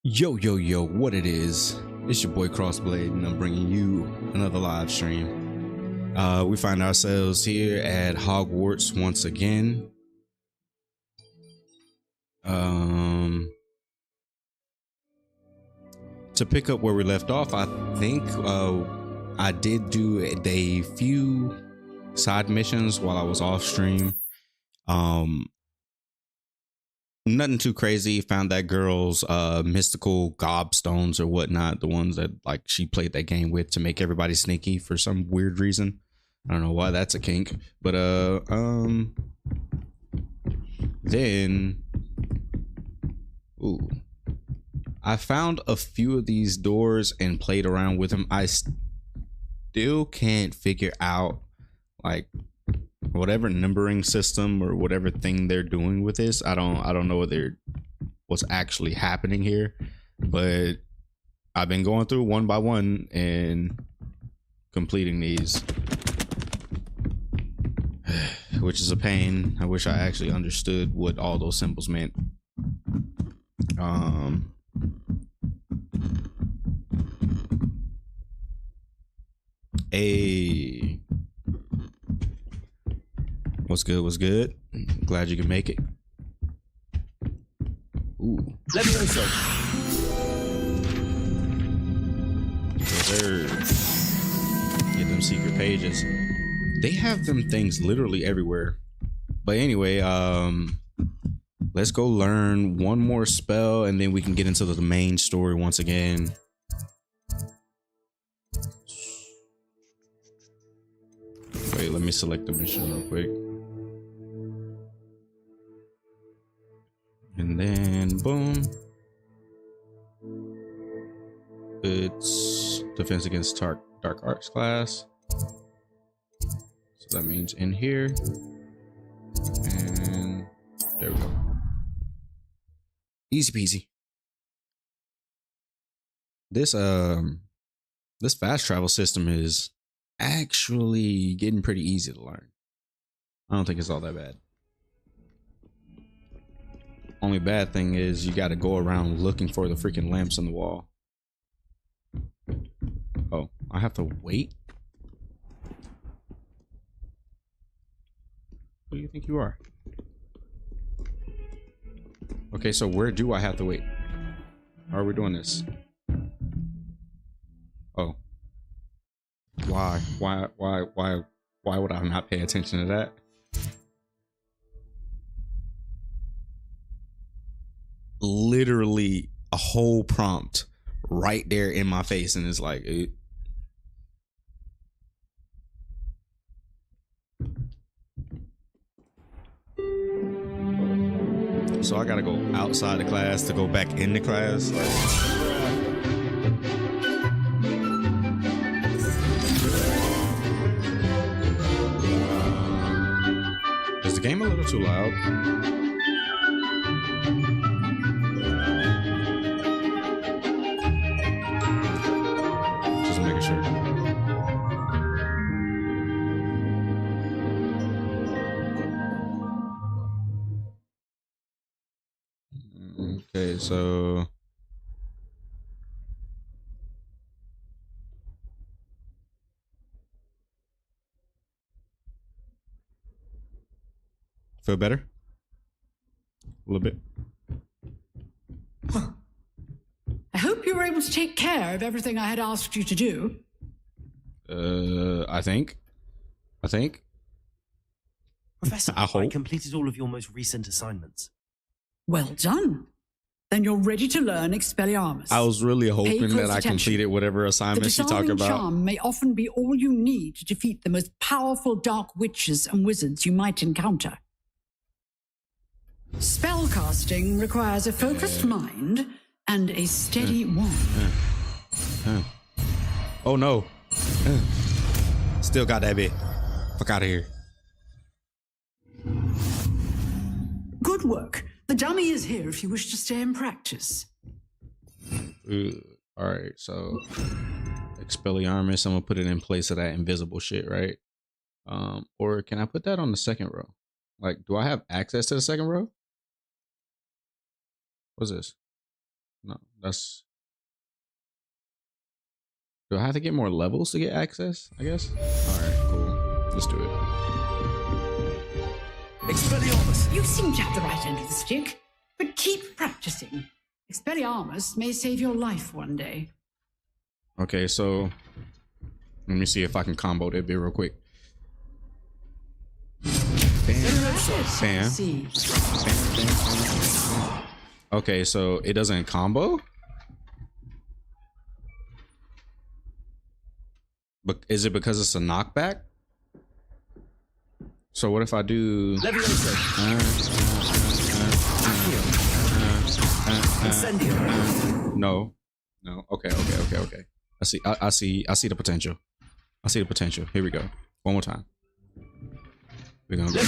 Yo, yo, yo, what it is? It's your boy CrossBlade, and I'm bringing you another live stream. We find ourselves here at Hogwarts once again. To pick up where we left off, I think I did do a few side missions while I was off stream. Nothing too crazy. Found that girl's mystical gobstones or whatnot, the ones that like she played that game with to make everybody sneaky for some weird reason. I don't know why that's a kink, but then I found a few of these doors and played around with them. I still can't figure out like whatever numbering system or whatever thing they're doing with this. I don't know what's actually happening here, but I've been going through one by one and completing these, which is a pain. I wish I actually understood what all those symbols meant. What's good? What's good? Glad you can make it. Ooh. Let me also. Get them secret pages. They have them things literally everywhere. But anyway, let's go learn one more spell and then we can get into the main story once again. Wait, let me select the mission real quick. And then boom, it's defense against dark arts class, so that means in here, and there we go. Easy peasy. This fast travel system is actually getting pretty easy to learn. I don't think it's all that bad. Only bad thing is you got to go around looking for the freaking lamps on the wall. Oh, I have to wait? Who do you think you are? Okay, so where do I have to wait? How are we doing this? Oh. Why would I not pay attention to that? Literally a whole prompt right there in my face, and it's like so I gotta go outside the class to go back into class. Is the game a little too loud? Okay, so feel better? A little bit. I hope you were able to take care of everything I had asked you to do. I think. Professor, I hope. I completed all of your most recent assignments. Well done. Then you're ready to learn Expelliarmus. I was really hoping close that I attention. completed whatever assignments you The talk disarming about. charm may often be all you need to defeat the most powerful dark witches and wizards you might encounter. Spellcasting requires a focused mind and a steady wand. Oh no. Still got that bit. Fuck out of here. Good work. The dummy is here if you wish to stay and practice. All right, so Expelliarmus, I'm gonna put it in place of that invisible shit, right? Or can I put that on the second row? Like, do I have access to the second row? What's this? No, That's. Do I have to get more levels to get access? I guess. All right, cool. Let's do it. Expelliarmus! You seem to have the right end of the stick, but keep practicing. Expelliarmus may save your life one day. Okay, so let me see if I can combo that bit real quick. Bam. See. Bam. Okay, so it doesn't combo? But is it because it's a knockback? So what if I do no. Okay. I see the potential. Here we go. One more time. We're gonna go.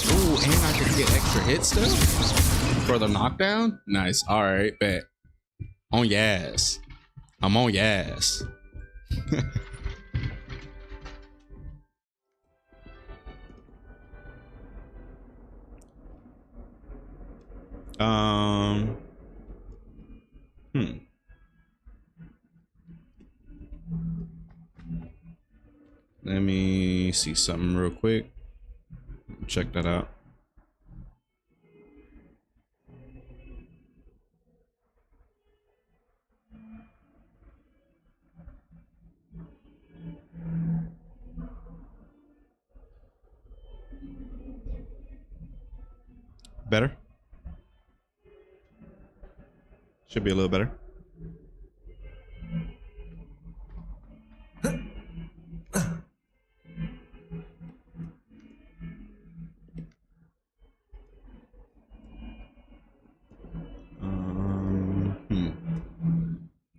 Ooh, and I can get extra hits still for the knockdown. Nice. All right, bet. On your ass. I'm on your ass. Let me see something real quick. Check that out. Better? Should be a little better.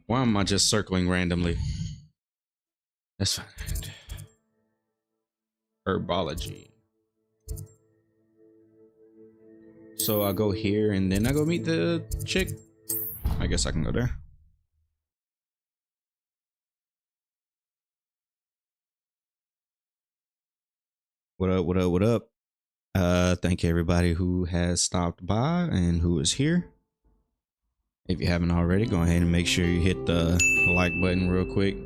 Why am I just circling randomly? That's fine. Herbology. So I go here and then I go meet the chick. I guess I can go there. What up, what up, what up? Thank you everybody who has stopped by and who is here. If you haven't already, go ahead and make sure you hit the like button real quick.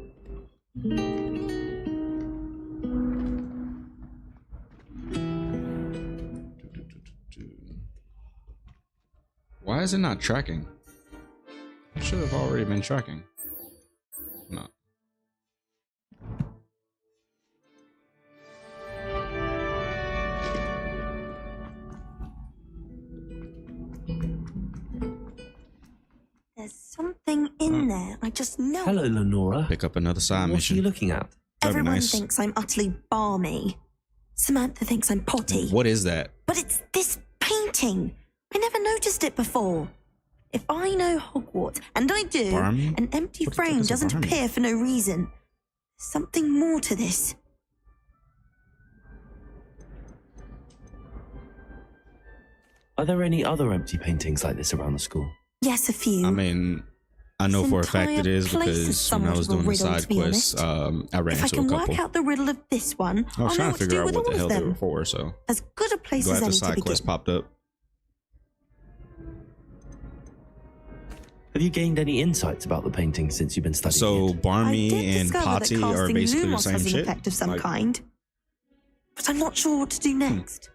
Why is it not tracking? It should have already been tracking. No. There's something in there. I just know. Hello, Lenora. Pick up another side What mission. are you looking at? That'd be Everyone nice. thinks I'm utterly balmy. Samantha thinks I'm potty. What is that? But it's this painting. I never noticed it before. If I know Hogwarts, and I do, Barmy? an empty What the fuck frame is a doesn't Barmy? appear for no reason. There's something more to this. Are there any other empty paintings like this around the school? Yes, a few. I mean, I know This for a fact entire it is place is because when I somewhat was of a doing the riddle, side to be quests, honest. I ran If I into a can couple. work out the riddle of this one, I was I'll know trying what to to figure do out with what the all hell of they them. were for, so As good a place glad as the any to side quest begin. popped up. Have you gained any insights about the painting since you've been studying So it? Barmy I did and discover Potty that are casting basically the Lumos same has an shit. effect of some Like, kind, but I'm not sure what to do next.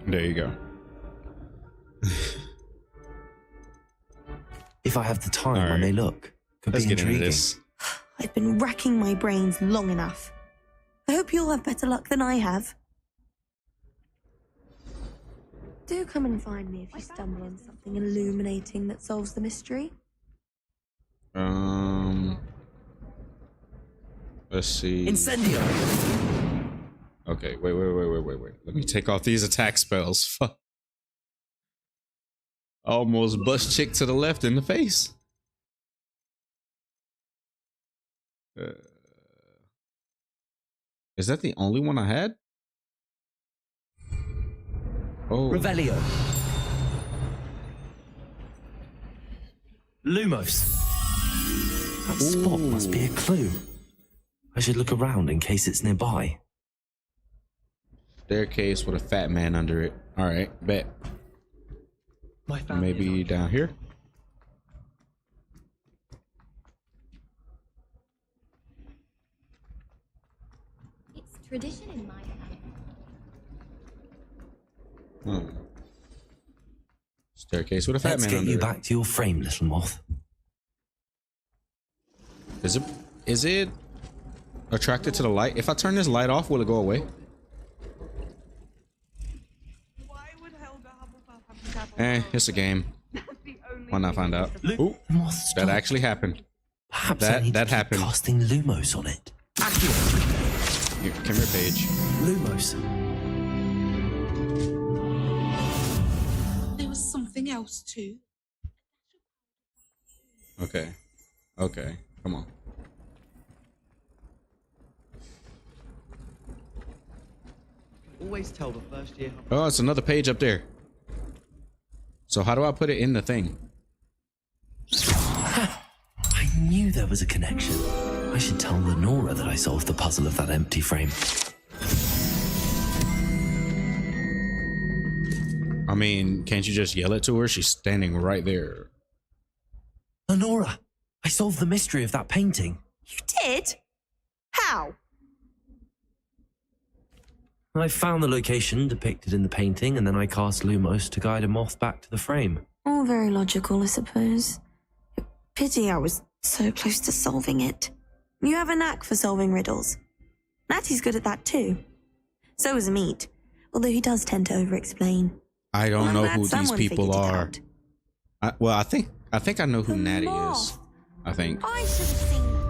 there you go. If I have the time, I Alright. may look. Could Let's be get into intriguing. this. I've been racking my brains long enough. I hope you'll have better luck than I have. Do come and find me if you stumble on something illuminating that solves the mystery. Let's see. Incendio! Okay, wait. Let me take off these attack spells. Fuck. Almost bust chick to the left in the face. Is that the only one I had? Oh. Revelio. Lumos. That spot must be a clue. I should look around in case it's nearby. Staircase with a fat man under it. All right, bet. Maybe down here. It's tradition in my family. Staircase with a fat Let's man get under you it. back to your frame, little moth. Is it attracted to the light? If I turn this light off, will it go away? It's a game. Why not find out? Ooh, that actually happened. Perhaps I need That to keep happened. casting Lumos on it. Accio. Here, come here, Paige. Lumos. There was something else too. Okay. Okay. Come on. Always tell the first year. Oh, it's another page up there. So how do I put it in the thing? I knew there was a connection. I should tell Lenora that I solved the puzzle of that empty frame. I mean, can't you just yell it to her? She's standing right there. Lenora, I solved the mystery of that painting. You did? How? I found the location depicted in the painting, and then I cast Lumos to guide a moth back to the frame. All very logical, I suppose. Pity I was so close to solving it. You have a knack for solving riddles. Natty's good at that too. So is Meat, although he does tend to over-explain. I don't I'm know glad who these someone people figured it are. out. Well, I think I know who The Natty is. moth. I think. I should have seen that.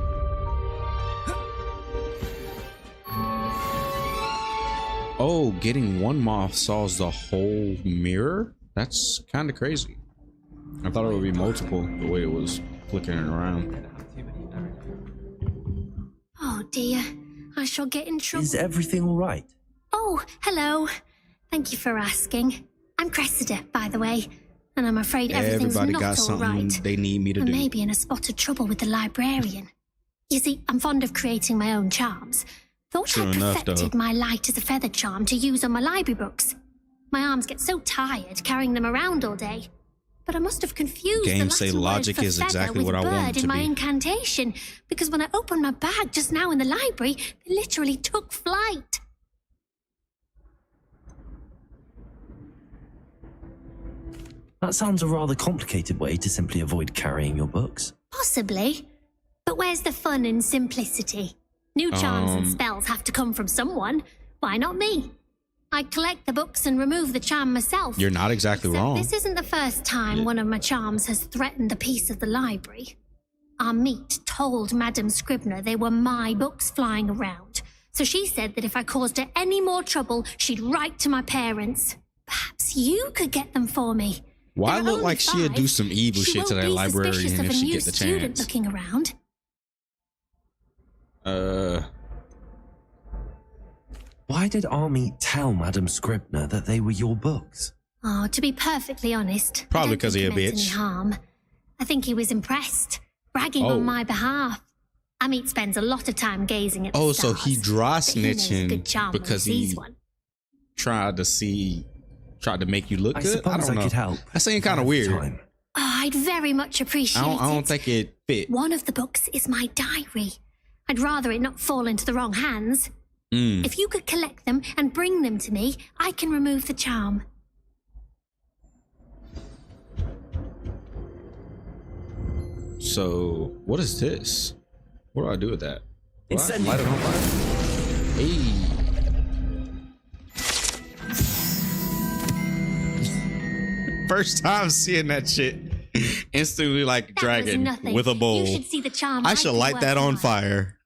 Oh, getting one moth solves the whole mirror? That's kind of crazy. I thought it would be multiple the way it was flickering around. Oh dear, I shall get in trouble. Is everything all right? Oh, hello. Thank you for asking. I'm Cressida, by the way, and I'm afraid everything's Everybody not got all something right. they need me to I do. may be in a spot of trouble with the librarian. You see, I'm fond of creating my own charms. Thought True I enough, perfected though. my light as a feather charm to use on my library books. My arms get so tired carrying them around all day. But I must have confused Games the say Latin word logic for is feather exactly with what I bird want it in to my be. incantation, because when I opened my bag just now in the library, they literally took flight. That sounds a rather complicated way to simply avoid carrying your books. Possibly. But where's the fun in simplicity? New charms and spells have to come from someone. Why not me? I collect the books and remove the charm myself. You're not exactly Except wrong. This isn't the first time one of my charms has threatened the peace of the library. Our meet told Madame Scribner they were my books flying around. So she said that if I caused her any more trouble, she'd write to my parents. Perhaps you could get them for me. Why There are look only like she'd 5. do some evil She shit to won't that be librarian suspicious of if a she new get the student chance? looking around. Why did Army tell Madame Scribner that they were your books? Oh, to be perfectly honest, Probably I don't 'cause think he a he meant bitch. any harm. I think he was impressed, bragging Oh. on my behalf. Amit spends a lot of time gazing at the Oh, so he stars, dry but he knows a snitching good charm when because he he sees one. tried to make you look I good. suppose I don't know. could help. That seemed kind of At the weird. time. Oh, I'd very much appreciate I don't it. think it fit. One of the books is my diary. I'd rather it not fall into the wrong hands. If you could collect them and bring them to me, I can remove the charm. So what is this? What do I do with that? Do I Incendio. light it on fire? Hey. First time seeing that shit. Instantly like That was dragon nothing. with a bowl. You should see the charm. I I've should been light that working on fire.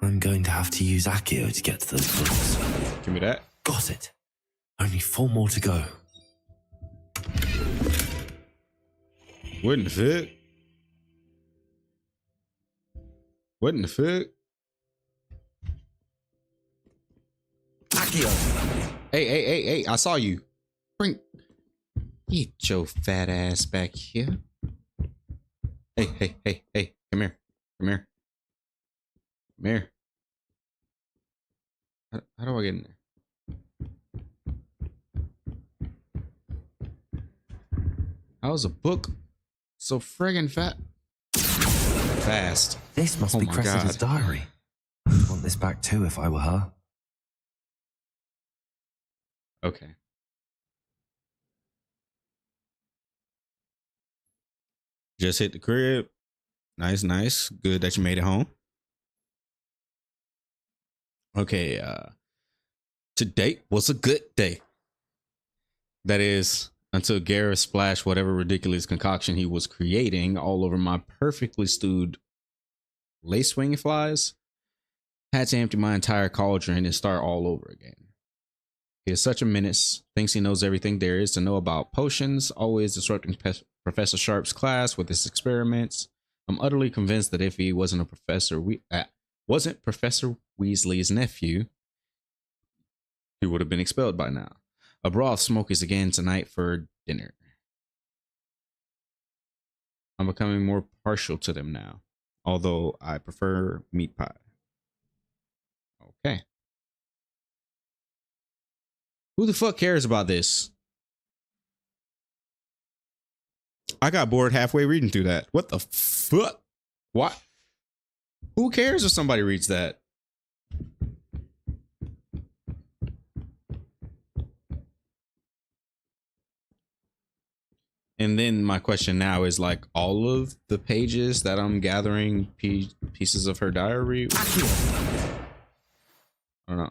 I'm going to have to use Accio to get to those books. Give me that. Got it. Only 4 more to go. What the fuck? What in the fuck? Accio! Hey, I saw you. Bring. Get your fat ass back here. Hey, come here. Come here. Come here. How do I get in there? How's a book so friggin' fast? This must be my Cressida's God. diary. I'd want this back too if I were her. Okay. Just hit the crib. Nice. Good that you made it home. Okay, today was a good day. That is, until Gareth splashed whatever ridiculous concoction he was creating all over my perfectly stewed lace swinging flies. Had to empty my entire cauldron and start all over again. He is such a menace, thinks he knows everything there is to know about potions, always disrupting Professor Sharp's class with his experiments. I'm utterly convinced that if he wasn't Professor Weasley's nephew, he would have been expelled by now. A broth smoke is again tonight for dinner. I'm becoming more partial to them now, although I prefer meat pie. Okay. Who the fuck cares about this? I got bored halfway reading through that. What the fuck? What? Who cares if somebody reads that? And then my question now is, like, all of the pages that I'm gathering pieces of her diary? I don't know.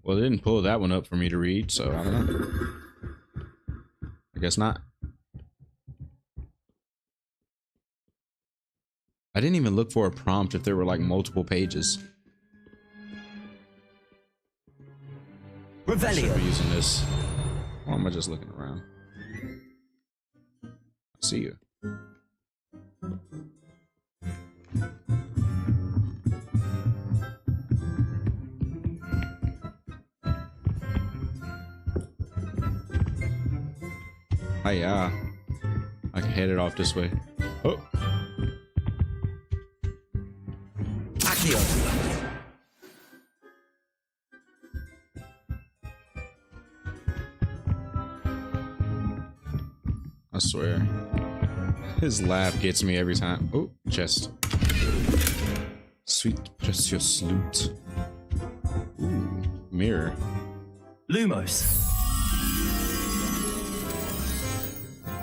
Well, it didn't pull that one up for me to read, so I don't know. I guess not. I didn't even look for a prompt if there were like multiple pages. Revelio. Should be using this. Why am I just looking around? I see you. Hiya. I can head it off this way. Oh. Accio. I swear. His laugh gets me every time. Oh, chest. Sweet precious loot. Ooh, mirror. Lumos.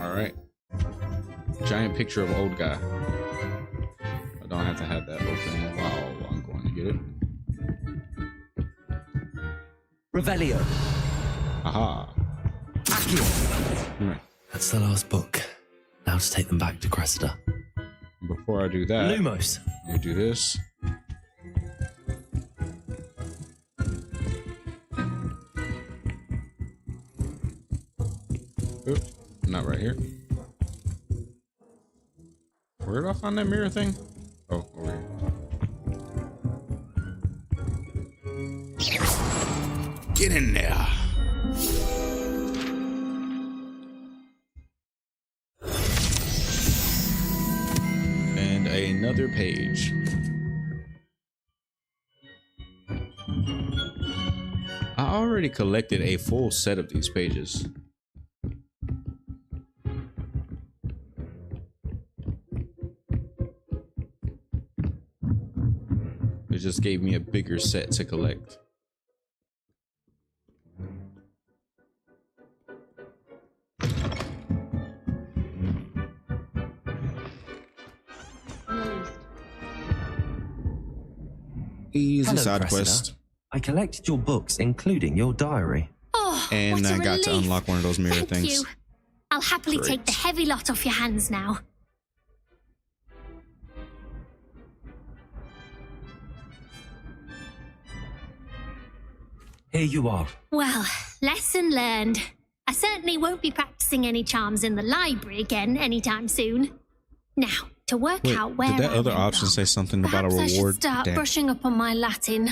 Alright. Giant picture of old guy. I don't have to have that open while I'm going to get it. Revelio. Aha. Accio. That's the last book. Now to take them back to Cressida. Before I do that, Lumos. let me do this. Oop, not right here. Where did I find that mirror thing? Oh, over here. Get in there. And another page. I already collected a full set of these pages. It just gave me a bigger set to collect. Easy Hello, side Cressida. quest. I collected your books, including your diary. Oh, And what a I got to relief. unlock one of those mirror Thank things. you. I'll happily Great. take the heavy lot off your hands now. Here you are. Well, lesson learned. I certainly won't be practicing any charms in the library again anytime soon. Now, to work Wait, out where did that I other went option wrong, say something about a perhaps I reward? should start Damn. brushing up on my Latin.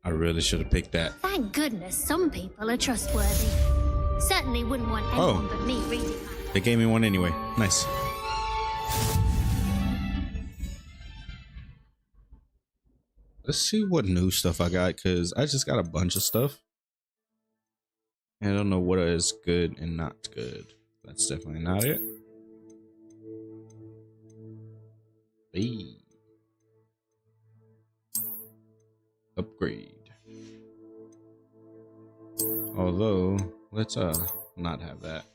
I really should have picked that. Thank goodness some people are trustworthy. Certainly wouldn't want anyone but me reading that. They gave me one anyway. Nice. Let's see what new stuff I got, because I just got a bunch of stuff. And I don't know what is good and not good. That's definitely not it. Hey. Upgrade. Although, let's not have that.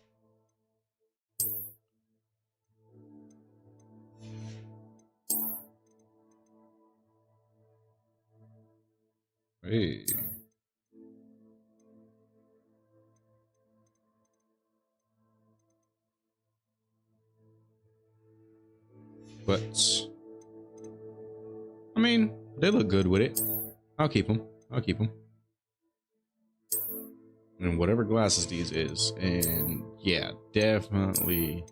Hey. But I mean, they look good with it. I'll keep them. I'll keep them. And whatever glasses these is, and yeah, definitely.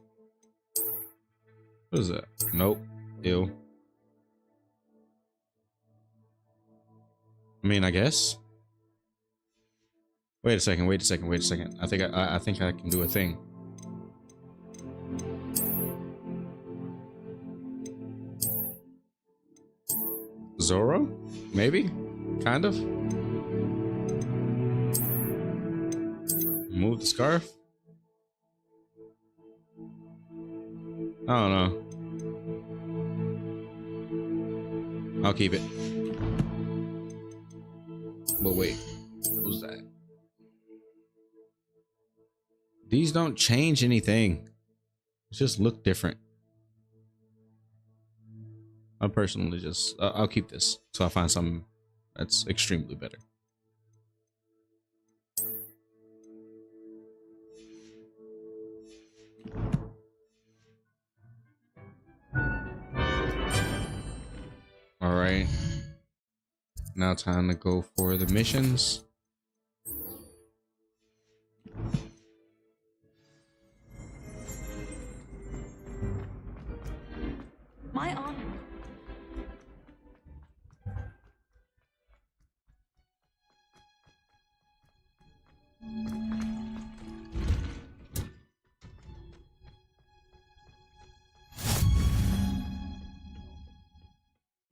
What is that? Nope. Ew. I mean, I guess. Wait a second. Wait a second. Wait a second. I think I can do a thing. Zorro? Maybe? Kind of? Move the scarf? I don't know. I'll keep it. But wait, what was that? These don't change anything. They just look different. I personally just, I'll keep this so I find something that's extremely better. All right. Now time to go for the missions. My honor.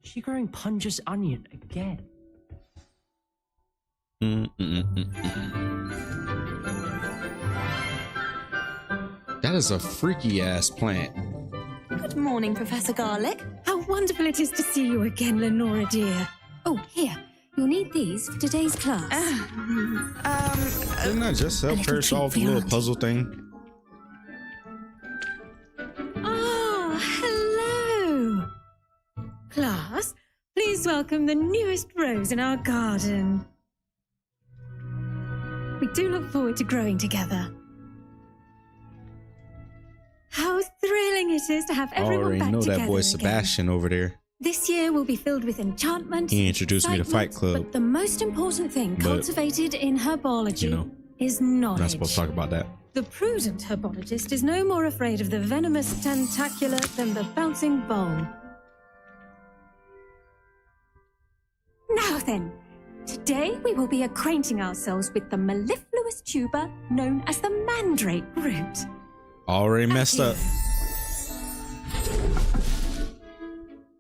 She growing Punja's onion again. That is a freaky ass plant. Good morning, Professor Garlic. How wonderful it is to see you again, Lenora dear. Oh, here. You'll need these for today's class. Didn't I just help little her treat solve for the your little auntie. puzzle thing? Oh, hello. Class, please welcome the newest rose in our garden. We do look forward to growing together. How thrilling it is to have I everyone already back know together that boy again. Sebastian over there. This year will be filled with enchantment. He introduced me to Fight excitement, Club. But the most important thing But, cultivated in herbology you know, is knowledge. Not supposed to talk about that. The prudent herbologist is no more afraid of the venomous tentacula than the bouncing bulb. Now then, today we will be acquainting ourselves with the mellifluous tuber known as the mandrake root. Already messed up.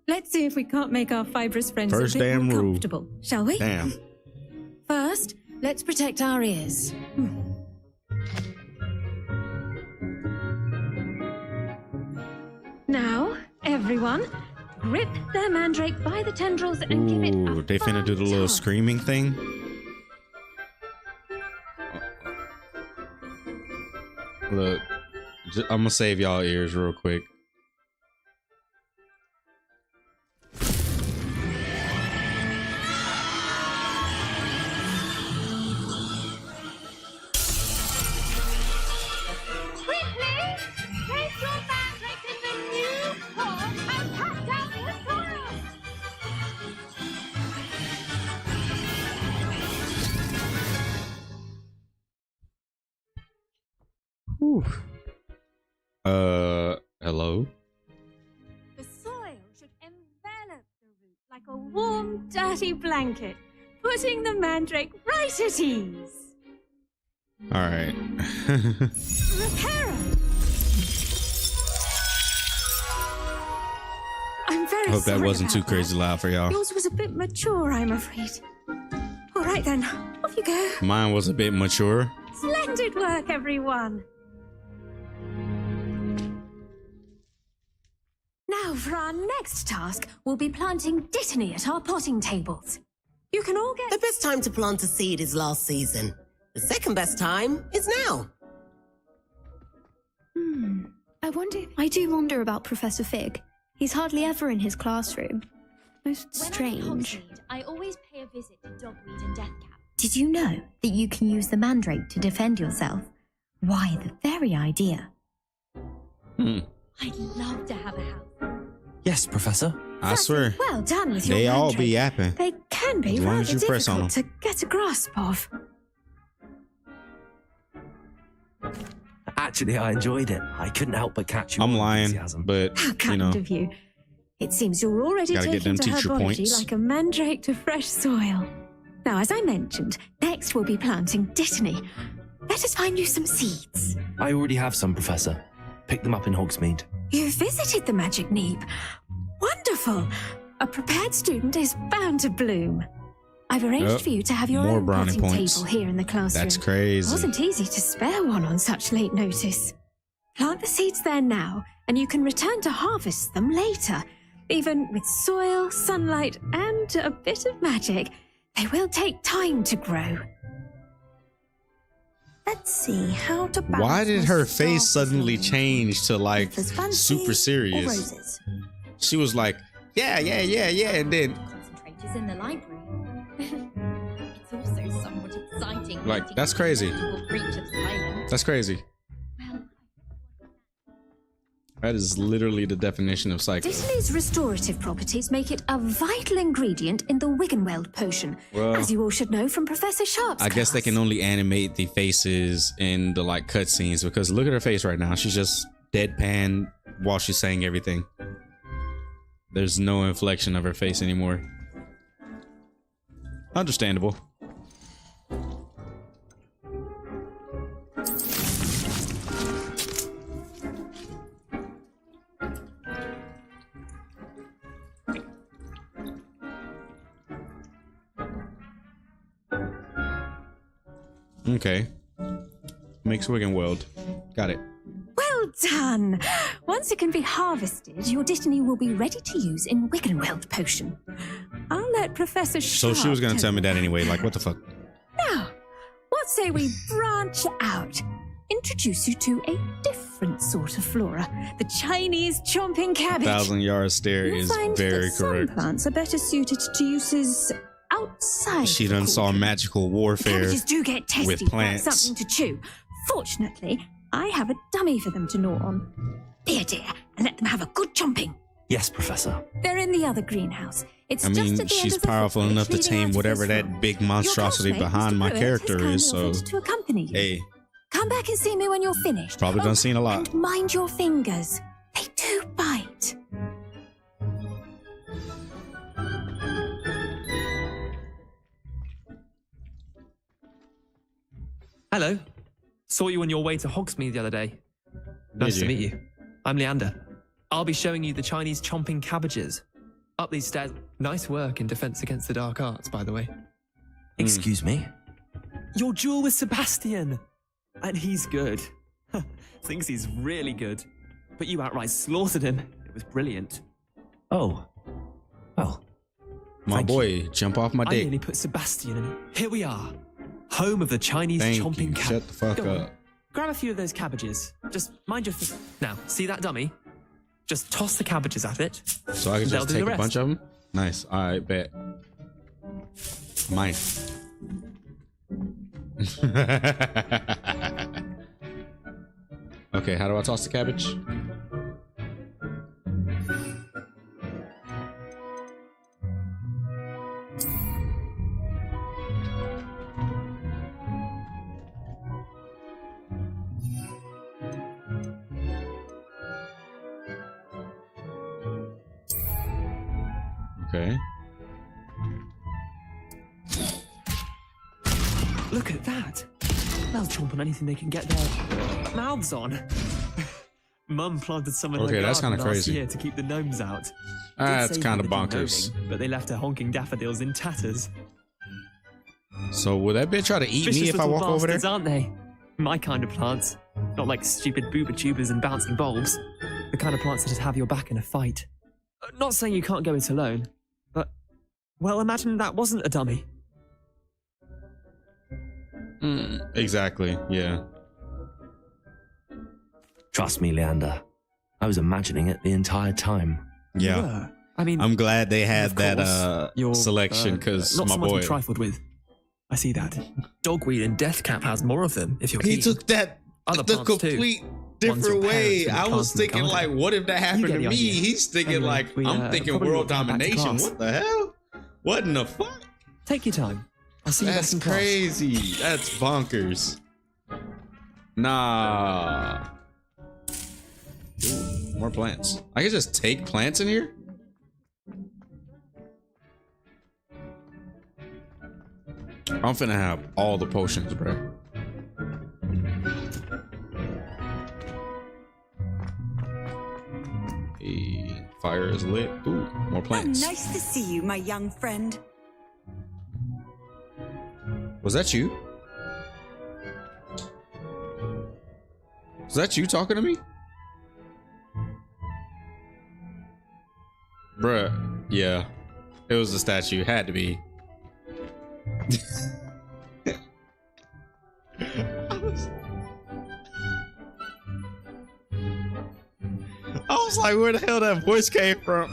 Let's see if we can't make our fibrous friends First a bit damn more rule. comfortable, shall we? Damn. First, let's protect our ears. Now, everyone, grip their mandrake by the tendrils and give it a Ooh, they finna do the firm little tug. screaming thing. Look, I'm gonna save y'all ears real quick. Quickly! Place your mandrake in the new pot and cut down the soil! Whew. Hello? The soil should envelop the root like a warm, dirty blanket, putting the mandrake right at ease. All right. Reparo! I'm very Hope that sorry wasn't too about crazy that. loud for y'all. Yours was a bit mature, I'm afraid. All right then, off you go. Mine was a bit mature. Splendid work, everyone. Now, for our next task, we'll be planting dittany at our potting tables. You can all The get... best time to plant a seed is last season. The second best time is now. I do wonder about Professor Fig. He's hardly ever in his classroom. Most strange. I always pay a visit to Dogweed and Deathcap. Did you know that you can use the mandrake to defend yourself? Why, the very idea. I'd love to have a house. Yes, Professor. I swear. Well done with your They all mandrake. be yapping. They can be As long as rather you press on difficult to get a grasp of. Actually, I enjoyed it. I couldn't help but catch your I'm lying, enthusiasm. but How you kind know, of you. It seems you're already Gotta get taking them to teacher herbology points. like a mandrake to fresh soil. Now, as I mentioned, next we'll be planting dittany. Let us find you some seeds. I already have some, Professor. Pick them up in Hogsmeade. You visited the Magic Neep. Wonderful. A prepared student is bound to bloom. I've arranged Yep. for you to have your More own brownie potting points. table here in the classroom. that's It crazy. wasn't easy to spare one on such late notice. Plant the seeds there now, and you can return to harvest them later. Even with soil, sunlight, and a bit of magic, they will take time to grow. Let's see how to balance Why did my her star face suddenly design. change to like Feathers fancy super or serious? roses? She was like, yeah, and then Concentrators in the library. It's also somewhat exciting. Like, meeting that's a crazy. notable breach of silence. that's crazy. Well, That is literally the definition of psycho. Dittany's restorative properties make it a vital ingredient in the Wiggenweld potion, Well, as you all should know from Professor Sharp's I guess they class. can only animate the faces in the like cutscenes because look at her face right now. She's just deadpan while she's saying everything. There's no inflection of her face anymore. Understandable. Okay. Makes Wiggenweld. Got it. Well done! Once it can be harvested, your dittany will be ready to use in Wiggenweld potion. I'll let Professor So Sharp she was gonna tell me that you. anyway. Like, what the fuck? Now, what say we branch out? Introduce you to a different sort of flora, the Chinese chomping cabbage. 1,000-yard stare You'll is find very that some correct. plants are better suited to uses outside. She the done saw cauldron. magical warfare. Cabbages do get testy with without plants. something to chew. Fortunately, I have a dummy for them to gnaw on. Be a dear and let them have a good chomping. Yes, Professor. They're in the other greenhouse. It's I just mean, at the end she's of the powerful footbridge enough to leading tame out of whatever this that room. big Your monstrosity classmate, behind Mr. my Pruitt, character has is, kindly so offered to accompany you. hey, Come back and see me when you're finished. probably done seen a lot. And mind your fingers. They do bite. Hello. Saw you on your way to Hogsmeade the other day. Nice to meet you. I'm Leander. I'll be showing you the Chinese chomping cabbages. Up these stairs. Nice work in Defense Against the Dark Arts, by the way. Excuse me? Your duel with Sebastian. And he's good. Thinks he's really good. But you outright slaughtered him. It was brilliant. Oh. Well, My Thank boy, jump off my I dick. nearly put Sebastian in it. Here we are. Home of the Chinese Thank chomping you. cabbage. Shut the fuck Go on. up. Grab a few of those cabbages. Just mind your... Now, see that dummy? Just toss the cabbages at it. So I can They'll just do take the a bunch rest. of them? Nice. All right, bet. Mine. Okay, how do I toss the cabbage? Okay. Look at that. They'll chomp on anything they can get their mouths on. Mum planted some in her Okay, that's garden kinda last crazy. year to keep the gnomes out. That's Did save kind her of the bonkers. denoting, but they left her honking daffodils in tatters. So will that bitch try to eat me Vicious if I little walk over there? bastards, aren't they? My kind of plants. Not like stupid booba tubers and bouncing bulbs. The kind of plants that just have your back in a fight. Not saying you can't go it alone, but, well, imagine that wasn't a dummy. Exactly, yeah. Trust me, Leander. I was imagining it the entire time. Yeah. Yeah. I mean, I'm glad they had of that course, you're, selection because not my someone to boy. be trifled with. I see that. Dogweed and Deathcap has more of them, if you're He keen. took that Other the plants too. complete Ones different your way. parents would I was plant in the thinking like, garden. what if that happened get to the me? idea. He's thinking Anyway, like, we, I'm thinking probably world ought to go back to domination. class. What the hell? What in the fuck? Take your time. I'll see you back That's in class. crazy. That's bonkers. Nah. Ooh, more plants. I can just take plants in here? I'm finna have all the potions, bro. Hey, fire is lit. Ooh, more plants. Nice to see you, my young friend. Was that you? Was that you talking to me? Bruh, yeah. It was the statue. Had to be. I was like, where the hell that voice came from?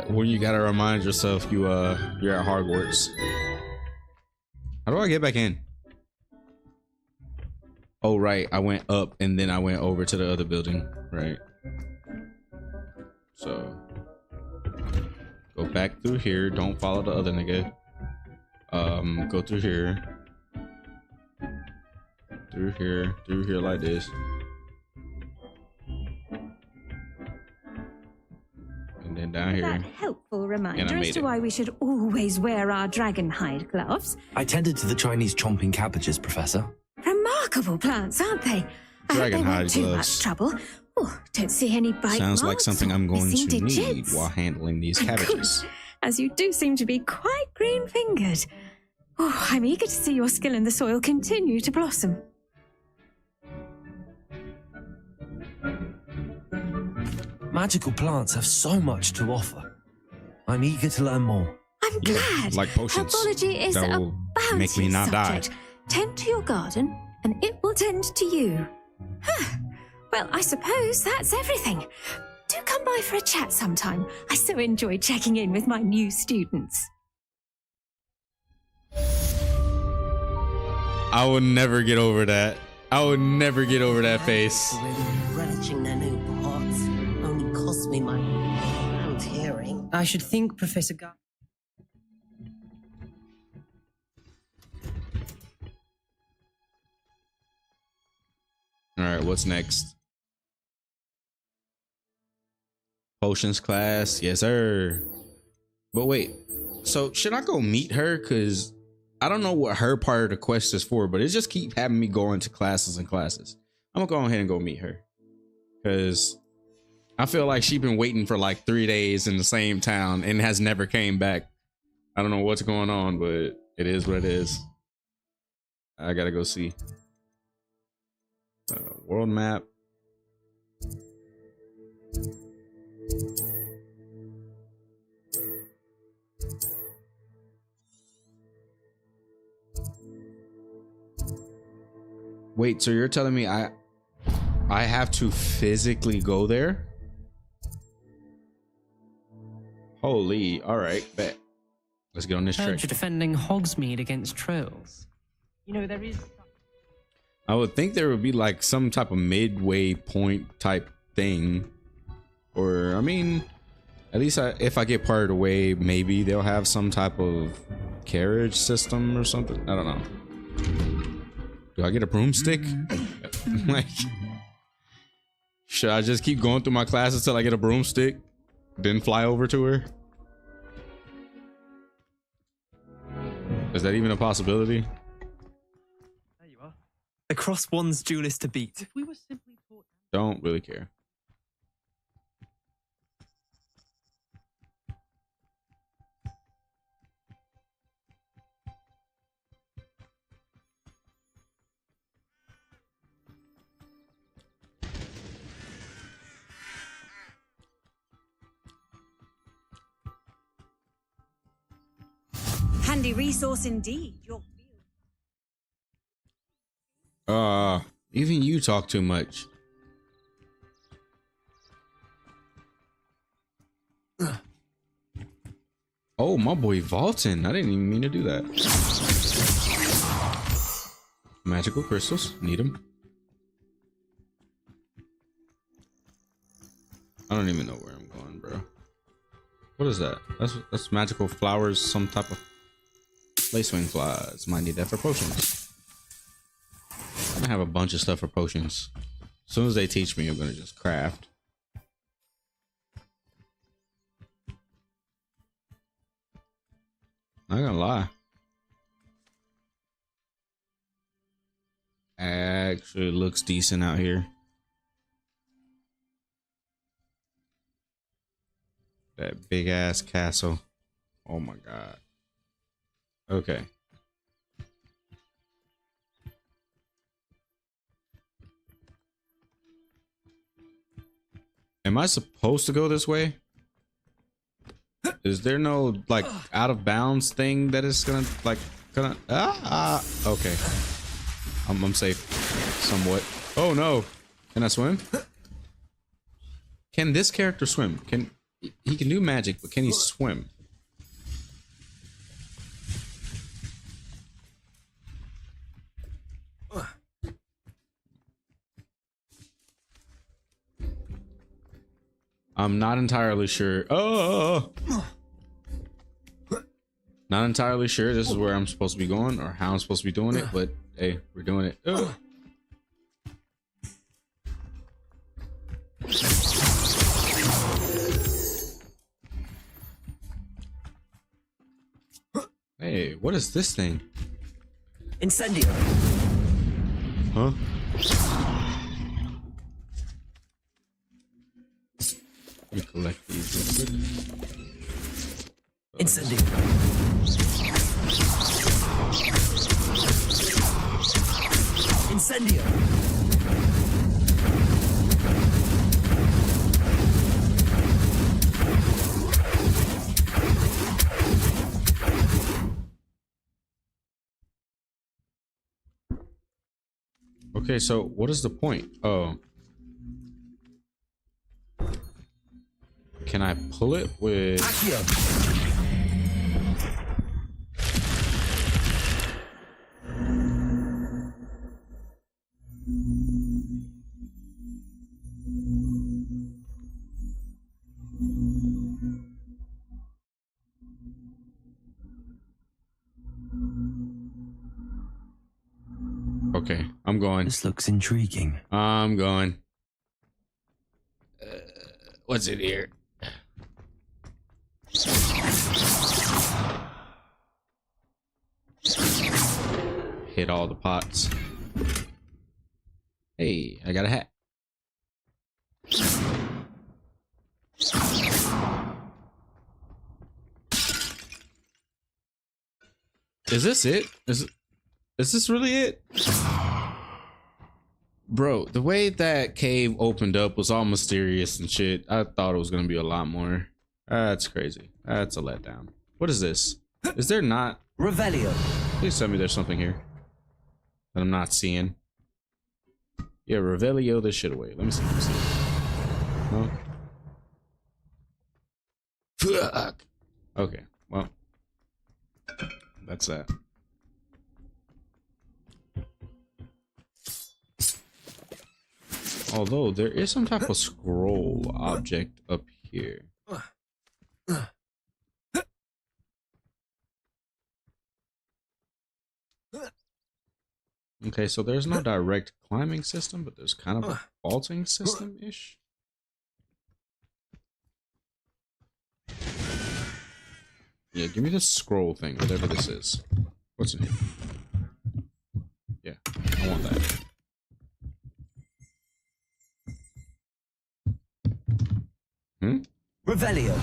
When you gotta remind yourself you're at Hogwarts. How do I get back in? Oh right, I went up and then I went over to the other building, right? So go back through here. Don't follow the other nigga. Go through here. Through here like this. And then down here. That helpful And reminder I as made to it. why we should always wear our dragon hide gloves. I tended to the Chinese chomping cabbages, Professor. Remarkable plants, aren't they? I hope Dragon they hide weren't too gloves. much trouble. Oh, don't see any bite Sounds like marks something or I'm going missing to need digits. while handling these Good, cabbages. as you do seem to be quite green-fingered. Oh, I'm eager to see your skill in the soil continue to blossom. Magical plants have so much to offer. I'm eager to learn more. I'm glad. like potions. Herbology is That a will bouncy make me not die. subject. Tend to your garden, and it will tend to you. Huh. Well, I suppose that's everything. Do come by for a chat sometime. I so enjoy checking in with my new students. I would never get over that. I would never get over that face. Relishing their new pots only cost me my round hearing. I should think, Professor Gar. All right, what's next? Potions class, yes sir. But wait, so should I go meet her? Cause I don't know what her part of the quest is for, but it just keep having me going to classes and classes. I'm gonna go ahead and go meet her, cause I feel like she's been waiting for like 3 days in the same town and has never came back. I don't know what's going on, but it is what it is. I gotta go see. World map. Wait, so you're telling me I have to physically go there? Holy, all right, bet. Let's get on this Heard track. you're defending Hogsmeade against trolls. You know, there is... I would think there would be like some type of midway point type thing. Or, I mean, at least if I get part of the way, maybe they'll have some type of carriage system or something. I don't know. Do I get a broomstick? Like, Should I just keep going through my classes till I get a broomstick, then fly over to her? Is that even a possibility? There you are. The Cross Wands duelist to beat. If we were simply taught. Don't really care. Handy resource indeed. Your Even you talk too much. Oh, my boy vaulting. I didn't even mean to do that. Magical crystals. Need them. I don't even know where I'm going, bro. What is that? That's magical flowers, some type of lacewing flies. Might need that for potions. I have a bunch of stuff for potions. As soon as they teach me, I'm gonna just craft. Not gonna lie. Actually looks decent out here. That big ass castle. Oh my god. Okay. Am I supposed to go this way? Is there no like out of bounds thing that is gonna like okay. I'm safe somewhat. Oh no. Can I swim? Can this character swim? He can do magic, but can he swim? I'm not entirely sure. Oh, not entirely sure this is where I'm supposed to be going or how I'm supposed to be doing it, but hey, we're doing it. Oh. Hey, what is this thing? Incendio. Huh? Let me collect these real quick. Incendio. Incendio. Okay, so what is the point? Oh. Can I pull it with... Okay, I'm going. This looks intriguing. I'm going. What's in here? Hit all the pots. Hey, I got a hat. Is this it? Is this really it? Bro, the way that cave opened up was all mysterious and shit. I thought it was gonna be a lot more. That's crazy. That's a letdown. What is this? Is there not? Revelio. Please tell me there's something here that I'm not seeing. Yeah, Revelio this shit away. Let me see. No? Fuck. Okay, well. That's that. Although there is some type of scroll object up here. Okay, so there's no direct climbing system, but there's kind of a vaulting system-ish. Yeah, give me this scroll thing, whatever this is. What's in here? Yeah, I want that. Revelio.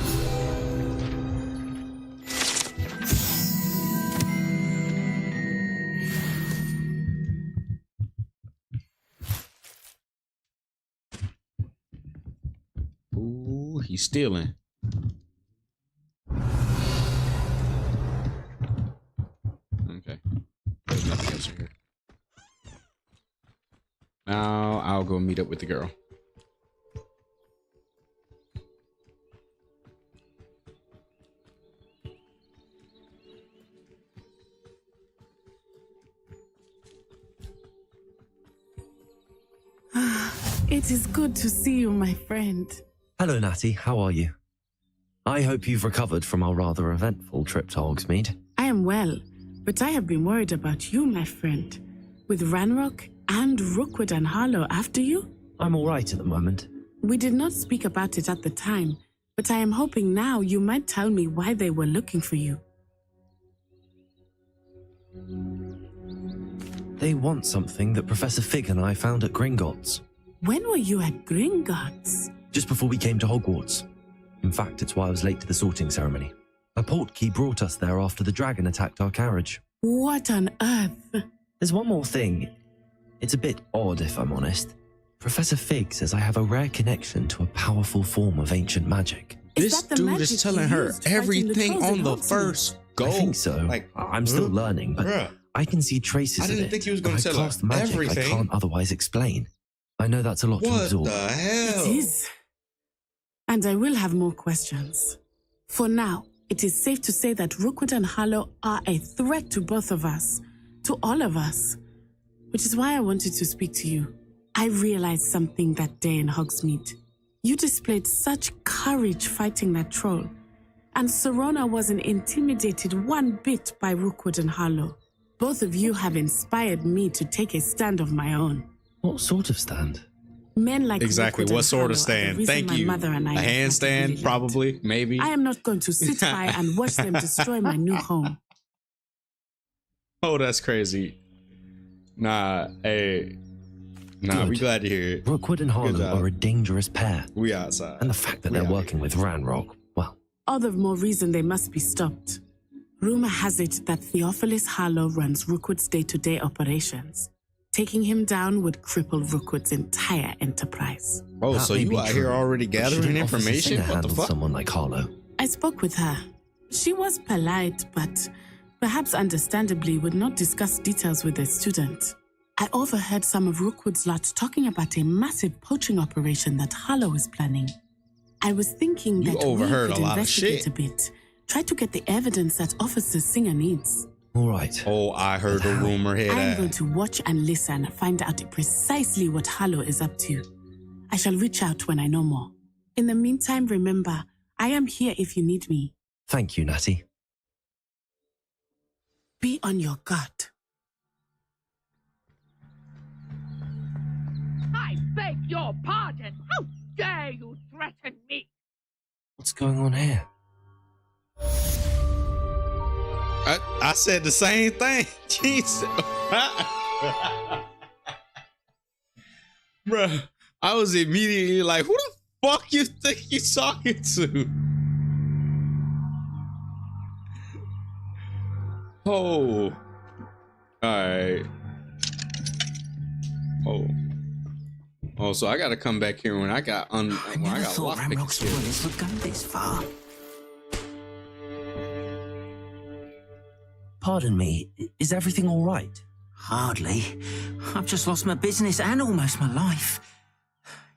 Ooh, he's stealing. Okay. There's nothing else in here. Now I'll go meet up with the girl. It is good to see you, my friend. Hello, Natty. How are you? I hope you've recovered from our rather eventful trip to Hogsmeade. I am well, but I have been worried about you, my friend. With Ranrock and Rookwood and Harlow after you? I'm all right at the moment. We did not speak about it at the time, but I am hoping now you might tell me why they were looking for you. They want something that Professor Fig and I found at Gringotts. When were you at Gringotts? Just before we came to Hogwarts. In fact, it's why I was late to the sorting ceremony. A portkey brought us there after the dragon attacked our carriage. What on earth? There's one more thing. It's a bit odd, if I'm honest. Professor Fig says I have a rare connection to a powerful form of ancient magic. This dude is telling her everything on the first go. I think so. Like, I'm still learning, but I can see traces of it. I didn't think he was going to tell her magic everything. I can't otherwise explain. I know that's a lot to absorb. What the hell? It is. And I will have more questions. For now, it is safe to say that Rookwood and Harlow are a threat to both of us, to all of us, which is why I wanted to speak to you. I realized something that day in Hogsmeade. You displayed such courage fighting that troll, and Serona wasn't intimidated one bit by Rookwood and Harlow. Both of you have inspired me to take a stand of my own. What sort of stand? Men like exactly. Rookwood What and sort Harlow of stand? are the reason Thank my you. mother and I A have handstand, really probably, maybe. I am not going to sit by and watch them destroy my new home. Oh, that's crazy. Nah, hey. Nah, Good. we glad to hear it. Rookwood and Harlow are a dangerous pair. We outside. And the fact that they're working with Ranrock, well. All the more reason they must be stopped. Rumor has it that Theophilus Harlow runs Rookwood's day-to-day operations. Taking him down would cripple Rookwood's entire enterprise. Oh, That so may you be out true, here already but gathering shouldn't Officer information? Singer What the handle fuck? someone like Harlow? I spoke with her. She was polite, but perhaps understandably would not discuss details with a student. I overheard some of Rookwood's lot talking about a massive poaching operation that Harlow is planning. I was thinking You that overheard we a could lot of investigate shit. a bit. Try to get the evidence that Officer Singer needs. All right. Oh, I heard a rumor here. I am going to watch and listen, find out precisely what Harlow is up to. I shall reach out when I know more. In the meantime, remember, I am here if you need me. Thank you, Natty. Be on your guard. I beg your pardon. How dare you threaten me? What's going on here? I said the same thing. Jesus. Bruh, I was immediately like, who the fuck you think you talking to? Oh. Alright. Oh, so I gotta come back here when I got I never thought lockpick Ranrock's skills. toilets would go this far. Pardon me, is everything all right? Hardly. I've just lost my business and almost my life.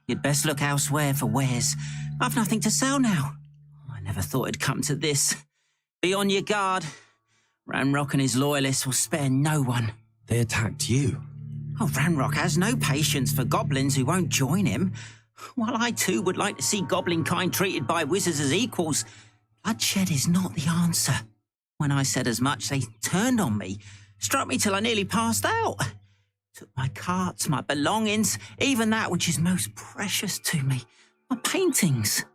You'd best look elsewhere for wares. I've nothing to sell now. I never thought it'd come to this. Be on your guard. Ranrock and his loyalists will spare no one. They attacked you. Oh, Ranrock has no patience for goblins who won't join him. While I too would like to see goblin kind treated by wizards as equals, bloodshed is not the answer. When I said as much, they turned on me, struck me till I nearly passed out. Took my carts, my belongings, even that which is most precious to me, my paintings.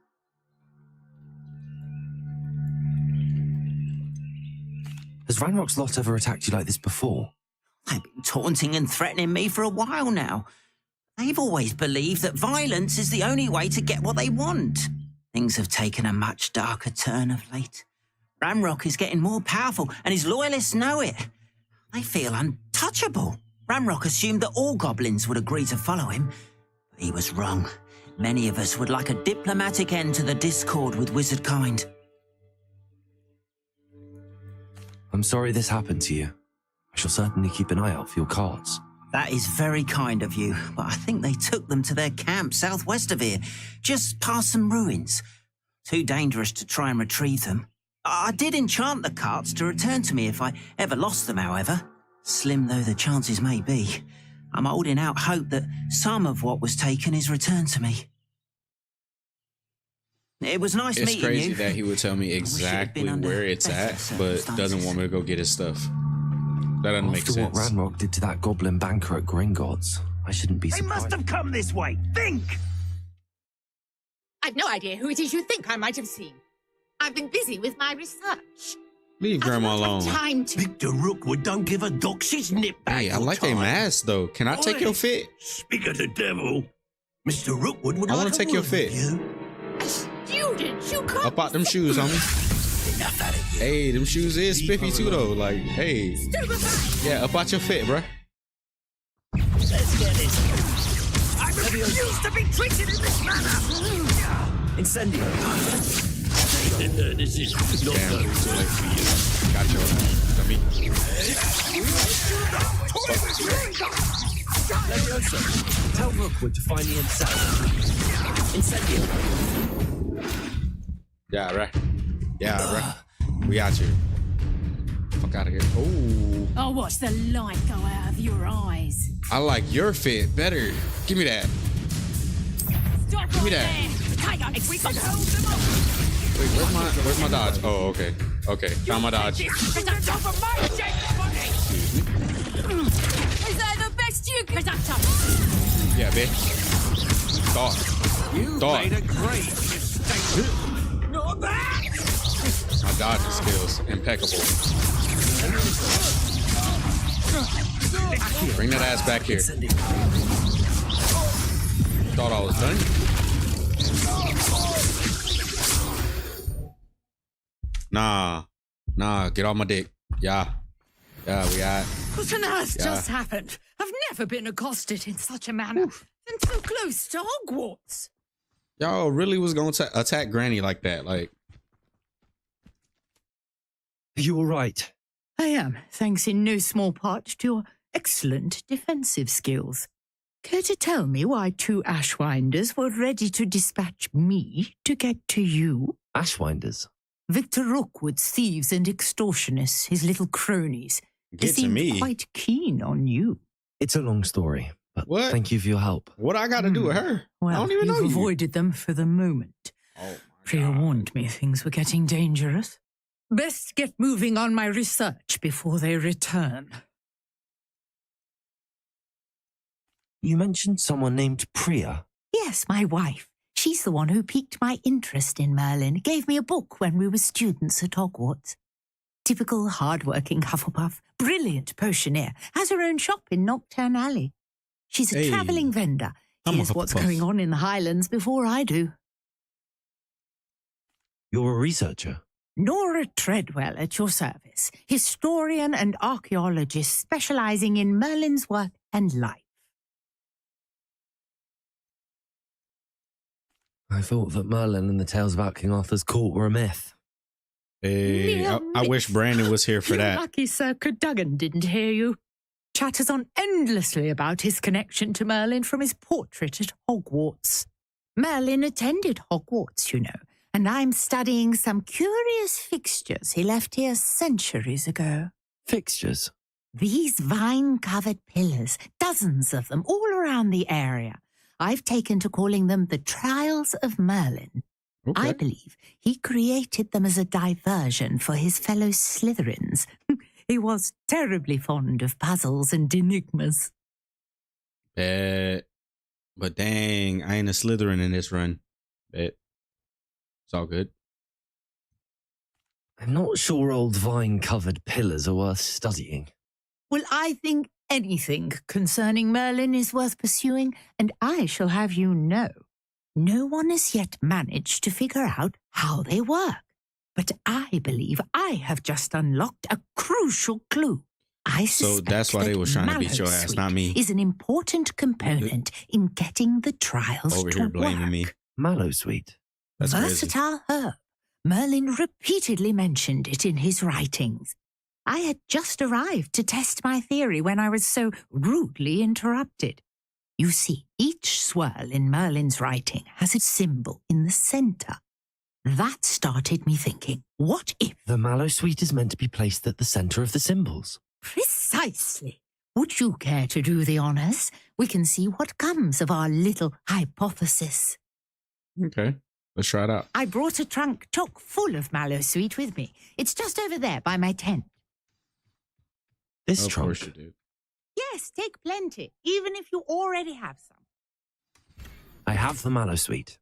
Has Ranrock's lot ever attacked you like this before? They've been taunting and threatening me for a while now. They've always believed that violence is the only way to get what they want. Things have taken a much darker turn of late. Ranrock is getting more powerful, and his loyalists know it. They feel untouchable. Ranrock assumed that all goblins would agree to follow him, but he was wrong. Many of us would like a diplomatic end to the discord with wizard kind. I'm sorry this happened to you. I shall certainly keep an eye out for your carts. That is very kind of you, but I think they took them to their camp southwest of here, just past some ruins. Too dangerous to try and retrieve them. I did enchant the carts to return to me if I ever lost them, however. Slim though the chances may be, I'm holding out hope that some of what was taken is returned to me. It was nice meeting you. It's crazy that he would tell me exactly where it's at, but doesn't want me to go get his stuff. That doesn't make sense. After what Ranrock did to that goblin banker at Gringotts, I shouldn't be surprised. They must have come this way. Think! I've no idea who it is you think I might have seen. I've been busy with my research. Leave Grandma alone. Victor Rookwood don't give a dox's nip back. Hey, I like a mask though. Can I take your fit? Speak of the devil. Mr. Rookwood would I like want to take your fit. A student, you can't. Up out them shoes, homie. Hey, them shoes is spiffy too though. Like, hey. Yeah, up out your fit, bruh. Let's get it. I refuse to be treated in this manner. Incendio. This is not going to work for you. Got your dummy. Leviosa, tell Rookwood to find me Incendio. Yeah, right. Yeah, right. We out here. Fuck out of here. Oh. Oh, watch the light go out of your eyes. I like your fit better. Give me that. Stop Give me that. Hang on, we can hold them up. Wait, where's my dodge? Oh, okay. Okay, found my dodge. Excuse me. Is that the best you can do? Yeah, bitch. Thought. You made a great mistake. Not that! My dodging skills impeccable. Bring that ass back here. Thought I was done. Nah, get off my dick. Yeah, we got. What on earth just happened? I've never been accosted in such a manner. And so close to Hogwarts. Y'all really was gonna attack Granny like that? Like, are you all right? I am, thanks in no small part to your excellent defensive skills. Care to tell me why two Ashwinders were ready to dispatch me to get to you? Ashwinders? Victor Rookwood's thieves and extortionists, his little cronies. They seemed quite keen on you. It's a long story, but what? Thank you for your help. What I got to do with her? Well, I don't even know you've you. avoided them for the moment. Oh, Priya warned me things were getting dangerous. Best get moving on my research before they return. You mentioned someone named Priya. Yes, my wife. She's the one who piqued my interest in Merlin, gave me a book when we were students at Hogwarts. Typical hard-working Hufflepuff, brilliant potioneer, has her own shop in Nocturne Alley. She's a travelling vendor. Here's what's going on in the Highlands before I do. You're a researcher? Nora Treadwell at your service, historian and archaeologist specialising in Merlin's work and life. I thought that Merlin and the tales about King Arthur's court were a myth. Hey, I wish Brandon was here for You're that. lucky Sir Cadogan didn't hear you. Chatters on endlessly about his connection to Merlin from his portrait at Hogwarts. Merlin attended Hogwarts, you know, and I'm studying some curious fixtures he left here centuries ago. Fixtures? These vine-covered pillars, dozens of them all around the area. I've taken to calling them the Trials of Merlin. Okay. I believe he created them as a diversion for his fellow Slytherins. He was terribly fond of puzzles and enigmas. But dang, I ain't a Slytherin in this run. Bet. It's all good. I'm not sure old vine-covered pillars are worth studying. Well, I think anything concerning Merlin is worth pursuing, and I shall have you know, no one has yet managed to figure out how they work. But I believe I have just unlocked a crucial clue. So that's why they was trying to beat your ass, not me. Is an important component in getting the trials Over to here blaming work. me. Mallowsweet. That's crazy. Versatile herb. Merlin repeatedly mentioned it in his writings. I had just arrived to test my theory when I was so rudely interrupted. You see, each swirl in Merlin's writing has a symbol in the center. That started me thinking, what if... The Mallowsweet is meant to be placed at the center of the symbols. Precisely. Would you care to do the honors? We can see what comes of our little hypothesis. Okay, let's try it out. I brought a trunk chock full of Mallowsweet with me. It's just over there by my tent. This Of trunk. course you do. Yes, take plenty, even if you already have some. I have the Mallowsweet.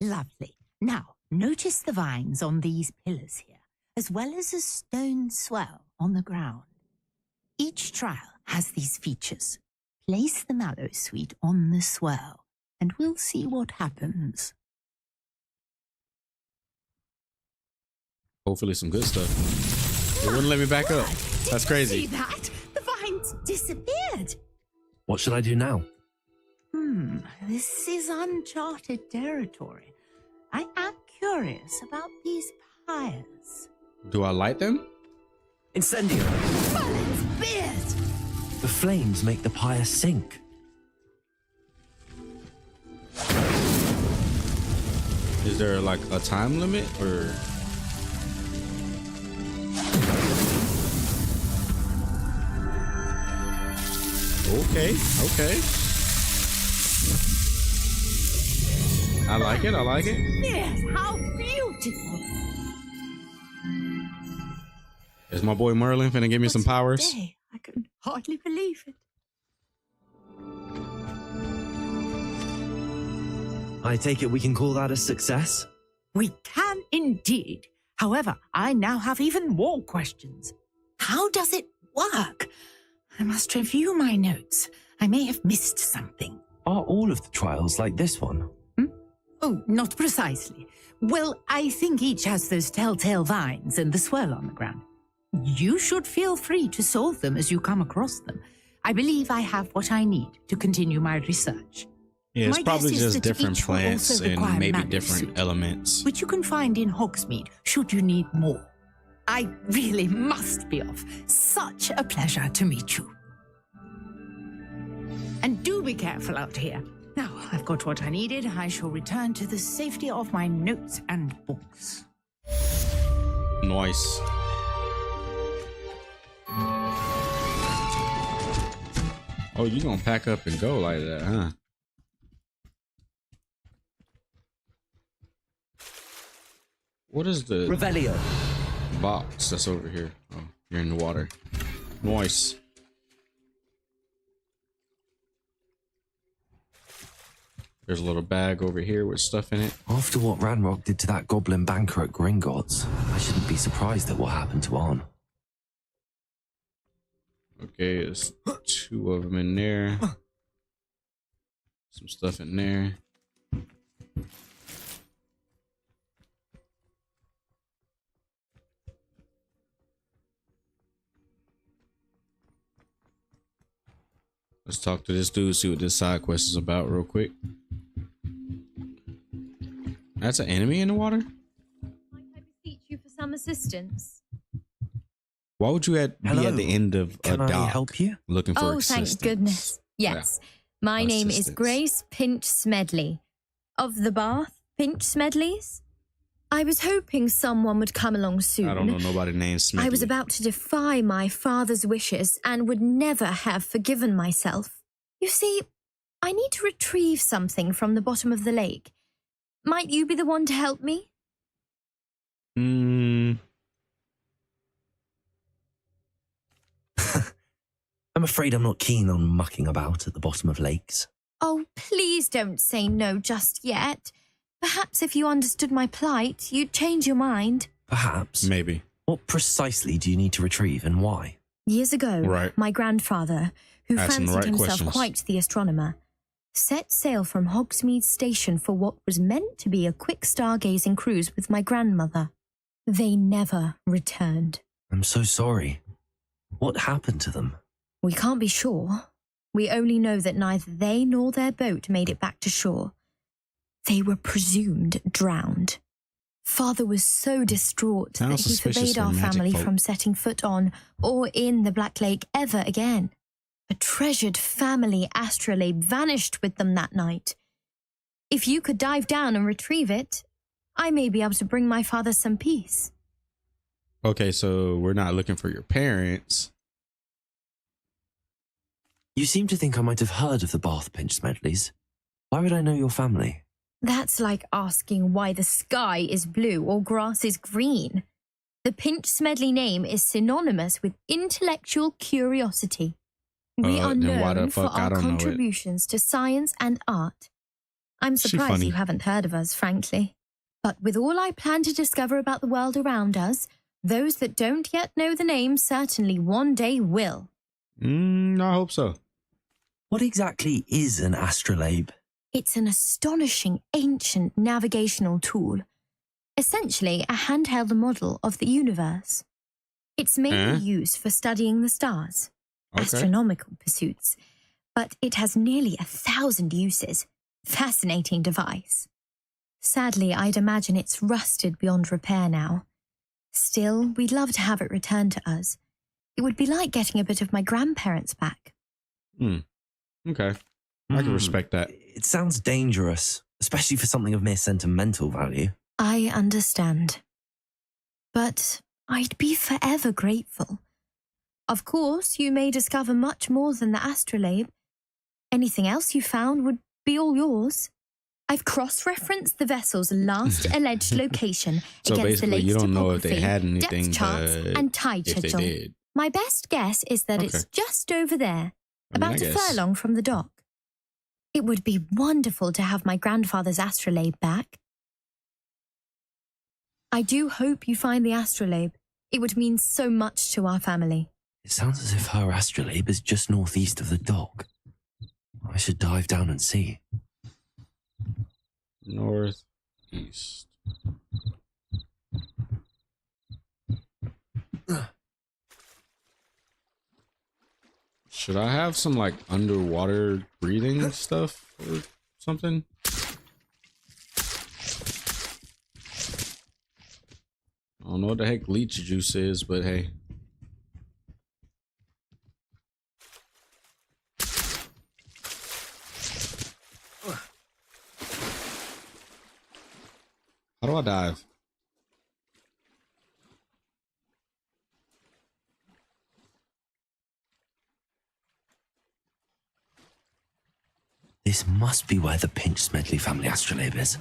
Lovely. Now, notice the vines on these pillars here, as well as a stone swell on the ground. Each trial has these features. Place the Mallowsweet on the swirl, and we'll see what happens. Hopefully some good stuff. It wouldn't let me back up. That's crazy. See that? The vines disappeared. What should I do now? This is uncharted territory. I am curious about these pyres. Do I light them? Incendio! Merlin's beard! The flames make the pyre sink. Is there like a time limit or? Okay. I like it. Yes, how beautiful. Is my boy Merlin finna give me some powers? Today, I can hardly believe it. I take it we can call that a success? We can indeed. However, I now have even more questions. How does it work? I must review my notes. I may have missed something. Are all of the trials like this one? Oh, not precisely. Well, I think each has those telltale vines and the swirl on the ground. You should feel free to solve them as you come across them. I believe I have what I need to continue my research. Yeah, it's My probably guess is just that different each will plants also and require maybe Mallowsweet, different elements. which you can find in Hogsmeade should you need more. I really must be off. Such a pleasure to meet you. And do be careful out here. Now I've got what I needed. I shall return to the safety of my notes and books. Nice. Oh, you gonna pack up and go like that, huh? What is the Revelio box that's over here? Oh, you're in the water. Nice. There's a little bag over here with stuff in it. After what Ranrock did to that goblin banker at Gringotts, I shouldn't be surprised at what happened to Arn. Okay, there's 2 of them in there. Some stuff in there. Let's talk to this dude, see what this side quest is about real quick. That's an enemy in the water? Might I beseech you for some assistance? Why would you be at the end of a dock I help you? looking for Oh, assistance? thank goodness. Yes. My name is Assistance. Grace Pinch Smedley. Of the Bath Pinch Smedleys? I was hoping someone would come along soon. I don't know nobody named Smedley. I was about to defy my father's wishes and would never have forgiven myself. You see, I need to retrieve something from the bottom of the lake. Might you be the one to help me? I'm afraid I'm not keen on mucking about at the bottom of lakes. Oh, please don't say no just yet. Perhaps if you understood my plight, you'd change your mind. Perhaps. Maybe. What precisely do you need to retrieve and why? Years ago, my grandfather, who Asking the fancied right himself questions. quite the astronomer, set sail from Hogsmeade Station for what was meant to be a quick stargazing cruise with my grandmother. They never returned. I'm so sorry. What happened to them? We can't be sure. We only know that neither they nor their boat made it back to shore. They were presumed drowned. Father was so distraught that he forbade our family from setting foot on or in the Black Lake ever again. A treasured family astrolabe vanished with them that night. If you could dive down and retrieve it, I may be able to bring my father some peace. Okay, so we're not looking for your parents. You seem to think I might have heard of the Bath Pinch Smedleys. Why would I know your family? That's like asking why the sky is blue or grass is green. The Pinch Smedley name is synonymous with intellectual curiosity. We are known for our contributions to science and art. I'm surprised you haven't heard of us, frankly. But with all I plan to discover about the world around us, those that don't yet know the name certainly one day will. I hope so. What exactly is an astrolabe? It's an astonishing ancient navigational tool. Essentially a handheld model of the universe. It's mainly used for studying the stars, astronomical pursuits, but it has nearly 1,000 uses. Fascinating device. Sadly, I'd imagine it's rusted beyond repair now. Still, we'd love to have it returned to us. It would be like getting a bit of my grandparents back. Okay. I can respect that. It sounds dangerous, especially for something of mere sentimental value. I understand. But I'd be forever grateful. Of course, you may discover much more than the astrolabe. Anything else you found would be all yours. I've cross-referenced the vessel's last alleged location So against the basically, lake's you don't know if they topography, had anything, depth charts, but and tide if they schedule. did. My best guess is that it's just over there, about a furlong from the dock. It would be wonderful to have my grandfather's astrolabe back. I do hope you find the astrolabe. It would mean so much to our family. It sounds as if her astrolabe is just northeast of the dock. I should dive down and see. Northeast. Should I have some like underwater breathing stuff or something? I don't know what the heck leech juice is, but hey. How do I dive? This must be where the Pinch Smedley family astrolabe is.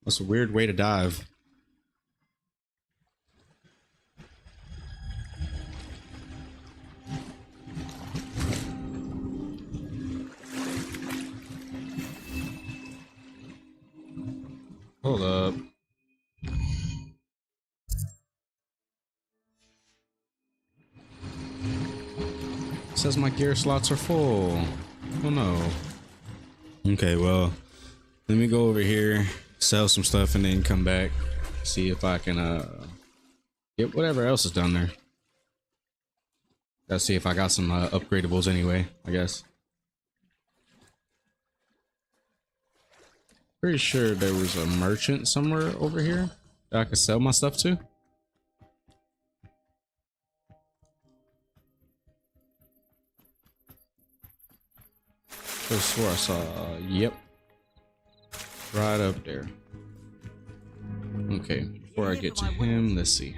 That's a weird way to dive. Hold up. It says my gear slots are full. Oh no. Okay, well, let me go over here, sell some stuff, and then come back, see if I can get whatever else is down there. Gotta see if I got some upgradables anyway, I guess. Pretty sure there was a merchant somewhere over here that I could sell my stuff to. I swore I saw, yep. Right up there. Okay, before I get to him, let's see.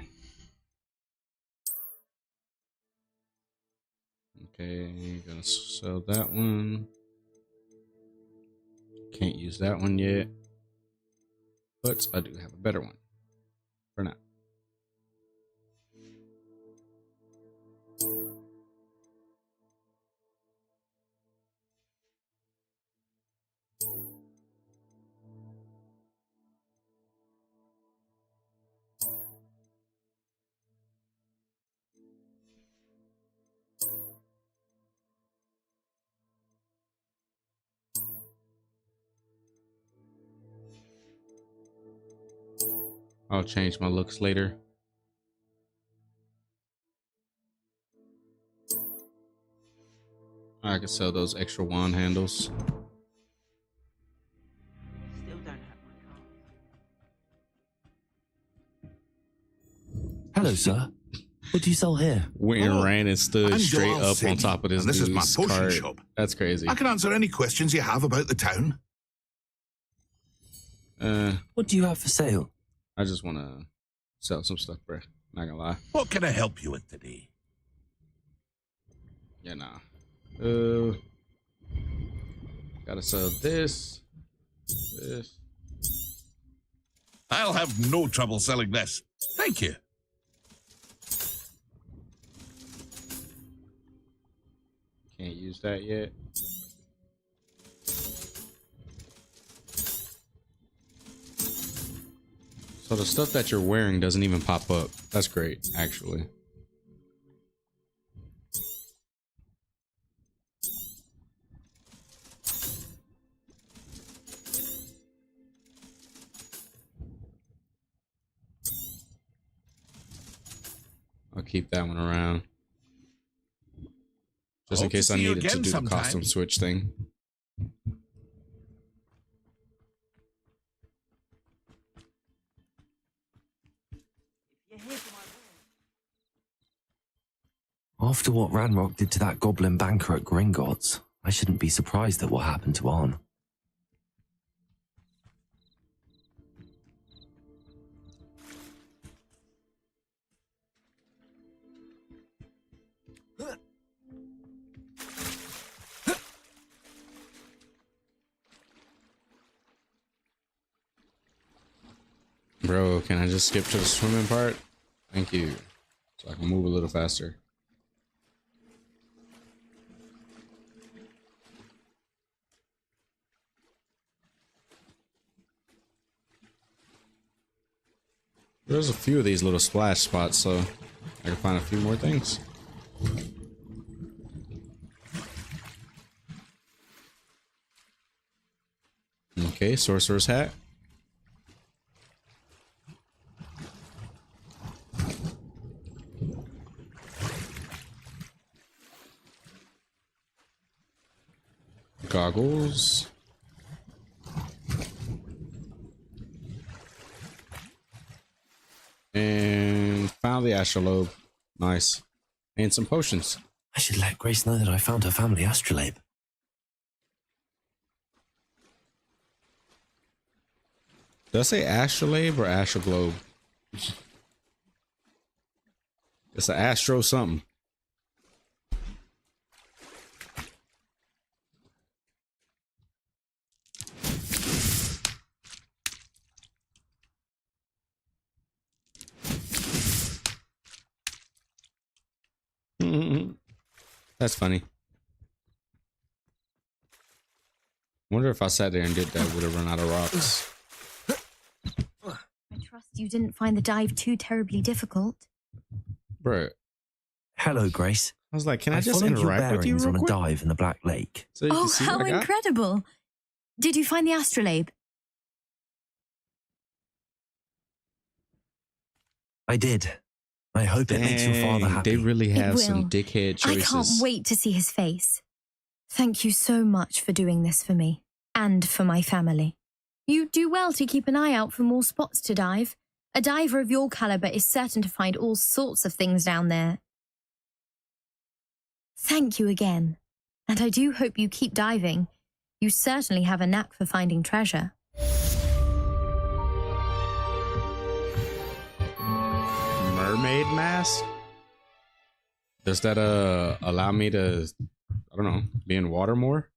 Okay, gonna sell that one. Can't use that one yet. But I do have a better one for now. I'll change my looks later. I can sell those extra wand handles. Still don't have my Hello, sir. What do you sell here? Went and ran and stood I'm straight Joel up on City, top of this and this is my dude's potion cart. shop. That's crazy. I can answer any questions you have about the town. What do you have for sale? I just want to sell some stuff, bro. Not gonna lie. What can I help you with today? Yeah, nah. Gotta sell this. I'll have no trouble selling this. Thank you. Can't use that yet. So the stuff that you're wearing doesn't even pop up. That's great, actually. I'll keep that one around. Just in case I needed to do the costume switch thing. After what Ranrock did to that goblin banker at Gringotts, I shouldn't be surprised at what happened to Arn. Bro, can I just skip to the swimming part? Thank you. So I can move a little faster. There's a few of these little splash spots, so I can find a few more things. Okay, sorcerer's hat. Goggles. And found the astrolabe. Nice. And some potions. I should let Grace know that I found her family astrolabe. Did I say astrolabe or astroglobe? It's an astro something. That's funny. Wonder if I sat there and did that, would have run out of rocks. I trust you didn't find the dive too terribly difficult. Bro. Hello, Grace. I was like, can I just followed your interact with you bearings real on a quick? dive in the Black Lake. So you can Oh, see how what I got? incredible! Did you find the astrolabe? I did. I hope it makes your father Dang, happy. they really have will. some dickhead choices. I can't wait to see his face. Thank you so much for doing this for me and for my family. You do well to keep an eye out for more spots to dive. A diver of your caliber is certain to find all sorts of things down there. Thank you again. And I do hope you keep diving. You certainly have a knack for finding treasure. Mermaid mask? Does that allow me to, I don't know, be in water more?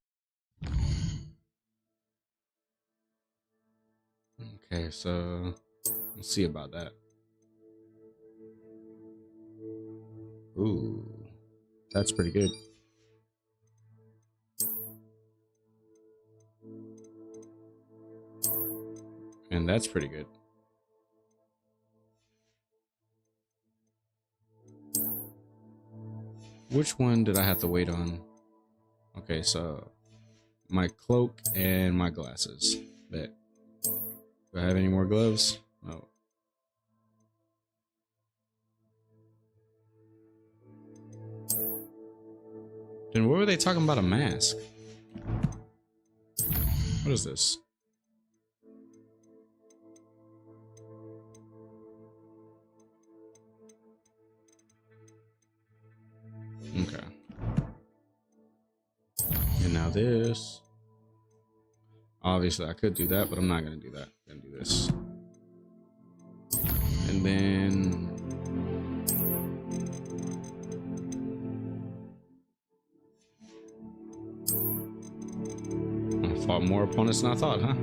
Okay, so let's see about that. Ooh, that's pretty good. And that's pretty good. Which one did I have to wait on? Okay, so my cloak and my glasses. Bet. Do I have any more gloves? No. Then what were they talking about a mask? What is this? Okay. And now this. Obviously, I could do that, but I'm not going to do that. I'm going to do this. And then... I fought more opponents than I thought, huh?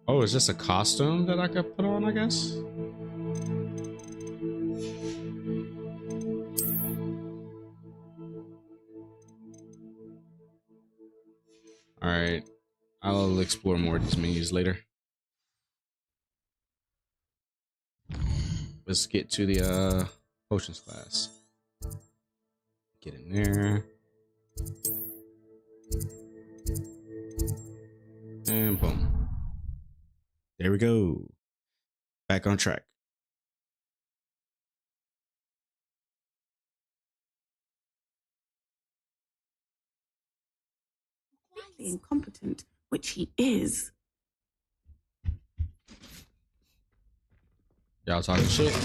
Oh, is this a costume that I could put on, I guess? Alright, I'll explore more of these menus later. Let's get to the potions class. Get in there. And boom. There we go. Back on track. Incompetent, which he is. Y'all talking shit?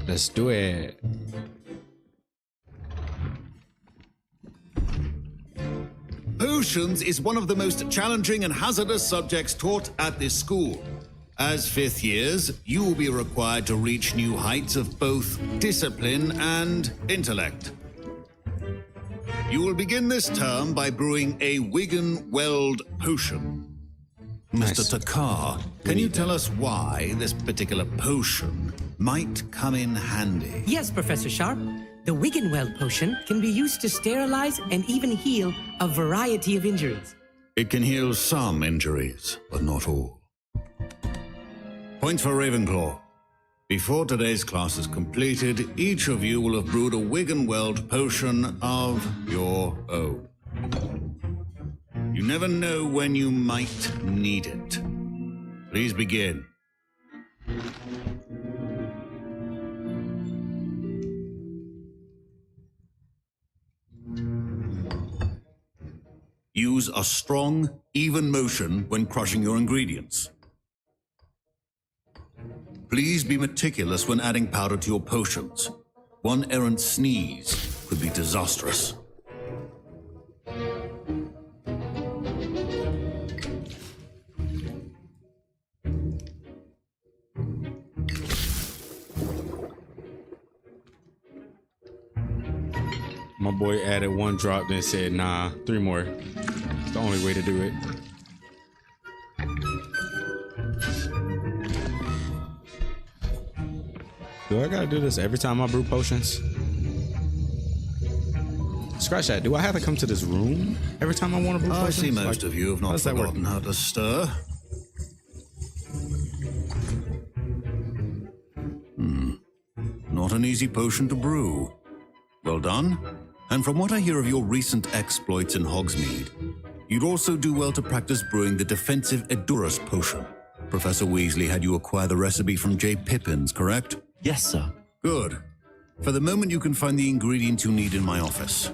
Let's do it. Potions is one of the most challenging and hazardous subjects taught at this school. As fifth years, you will be required to reach new heights of both discipline and intellect. You will begin this term by brewing a Wigan Weld potion. Nice. Mr. Takar, can you tell us why this particular potion might come in handy? Yes, Professor Sharp. The Wiggenweld potion can be used to sterilize and even heal a variety of injuries. It can heal some injuries, but not all. Points for Ravenclaw. Before today's class is completed, each of you will have brewed a Wiggenweld potion of your own. You never know when you might need it. Please begin. Use a strong, even motion when crushing your ingredients. Please be meticulous when adding powder to your potions. One errant sneeze could be disastrous. My boy added 1 drop, then said, nah, 3 more. It's the only way to do it. Do I gotta do this every time I brew potions? Scratch that. Do I have to come to this room every time I want to brew potions? I see most of you have not forgotten how to stir. Not an easy potion to brew. Well done. And from what I hear of your recent exploits in Hogsmeade, you'd also do well to practice brewing the defensive Edurus potion. Professor Weasley had you acquire the recipe from J. Pippins, correct? Yes, sir. Good. For the moment, you can find the ingredients you need in my office.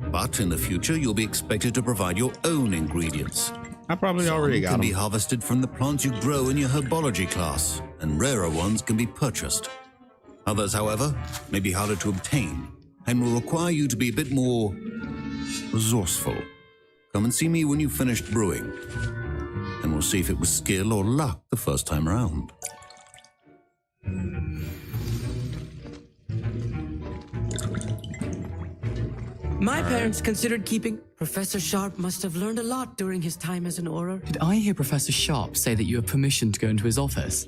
But in the future, you'll be expected to provide your own ingredients. I probably already got Some them. can be harvested from the plants you grow in your herbology class, and rarer ones can be purchased. Others, however, may be harder to obtain and will require you to be a bit more resourceful. Come and see me when you've finished brewing, and we'll see if it was skill or luck the first time around. My parents considered keeping. Professor Sharp must have learned a lot during his time as an Auror. Did I hear Professor Sharp say that you have permission to go into his office?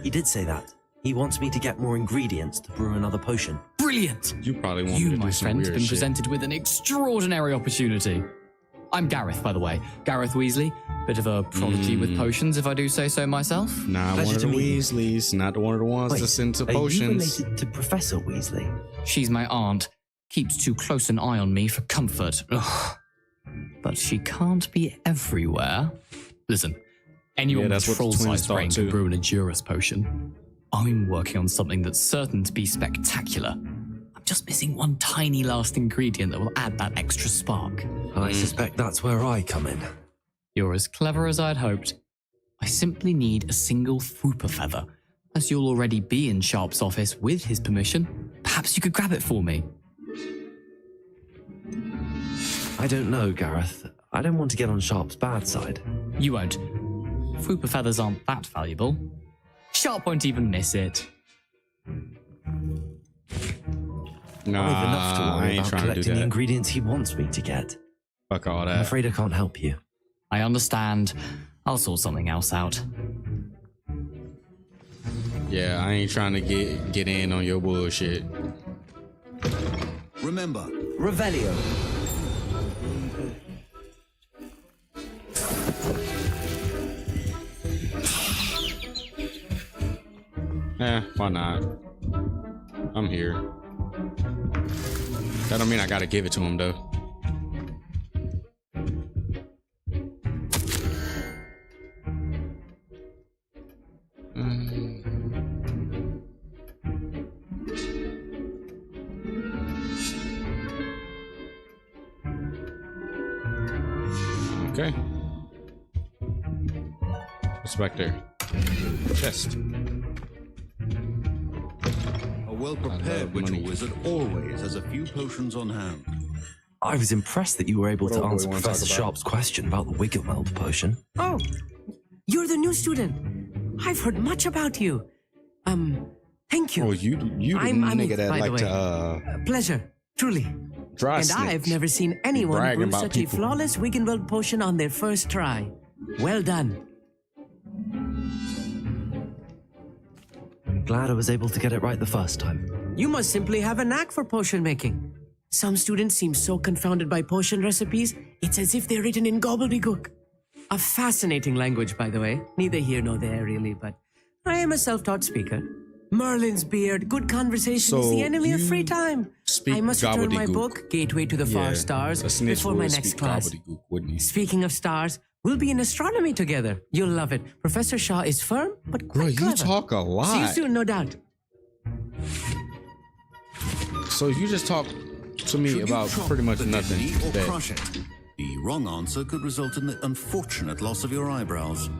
He did say that. He wants me to get more ingredients to brew another potion. Brilliant! You probably want You, me to my do some friend, have weird been shit. presented with an extraordinary opportunity. I'm Gareth, by the way. Gareth Weasley. Bit of a prodigy with potions, if I do say so myself. Nah, Pleasure one of to the meet you. Weasleys, not one of the ones Wait, that's into are you potions. related to Professor Weasley? She's my aunt. Keeps too close an eye on me for comfort. Ugh. But she can't be everywhere. Listen, anyone Yeah, with that's what the twins troll-sized thought brain too. can brew an Adurus potion. I'm working on something that's certain to be spectacular. I'm just missing one tiny last ingredient that will add that extra spark. I suspect that's where I come in. You're as clever as I'd hoped. I simply need a single Fwooper feather. As you'll already be in Sharp's office with his permission, perhaps you could grab it for me. I don't know, Gareth. I don't want to get on Sharp's bad side. You won't. Fwooper feathers aren't that valuable. Sharp won't even miss it. Nah, I've enough to I worry ain't about trying to do collecting the that. ingredients he wants me to get. Fuck all I'm that. afraid I can't help you. I understand. I'll sort something else out. Yeah, I ain't trying to get in on your bullshit. Remember, Revelio. Why not? I'm here. That don't mean I gotta give it to him though. Okay. What's back there? Chest. a well-prepared witcher wizard always has a few potions on hand. I was impressed that you were able What to else do answer we wanna Professor talk about? Sharp's question about the Wiggenweld potion. Oh, you're the new student. I've heard much about you. Thank you. Oh, you the I'm nigga Eve, that by the like to way. Pleasure, truly. dry And snitch. I've never seen anyone bragging brew about such people. a flawless Wiggenweld potion on their first try. Well done. I'm glad I was able to get it right the first time. You must simply have a knack for potion making. Some students seem so confounded by potion recipes, it's as if they're written in gobbledygook. A fascinating language, by the way. Neither here nor there, really, but I am a self-taught speaker. Merlin's beard, good conversation is So the enemy of you free time. speak I must return my gobbledygook. book, Gateway to the Far Yeah, Stars, a snitch before my would next speak class. gobbledygook, wouldn't he? Speaking of stars, we'll be in astronomy together. You'll love it. Professor Shaw is firm, but quite Bro, you clever. talk a lot. See you soon, no doubt. So you just talk to me Should you about chop pretty much the nothing. dignity or today. crush it? The wrong answer could result in the unfortunate loss of your eyebrows.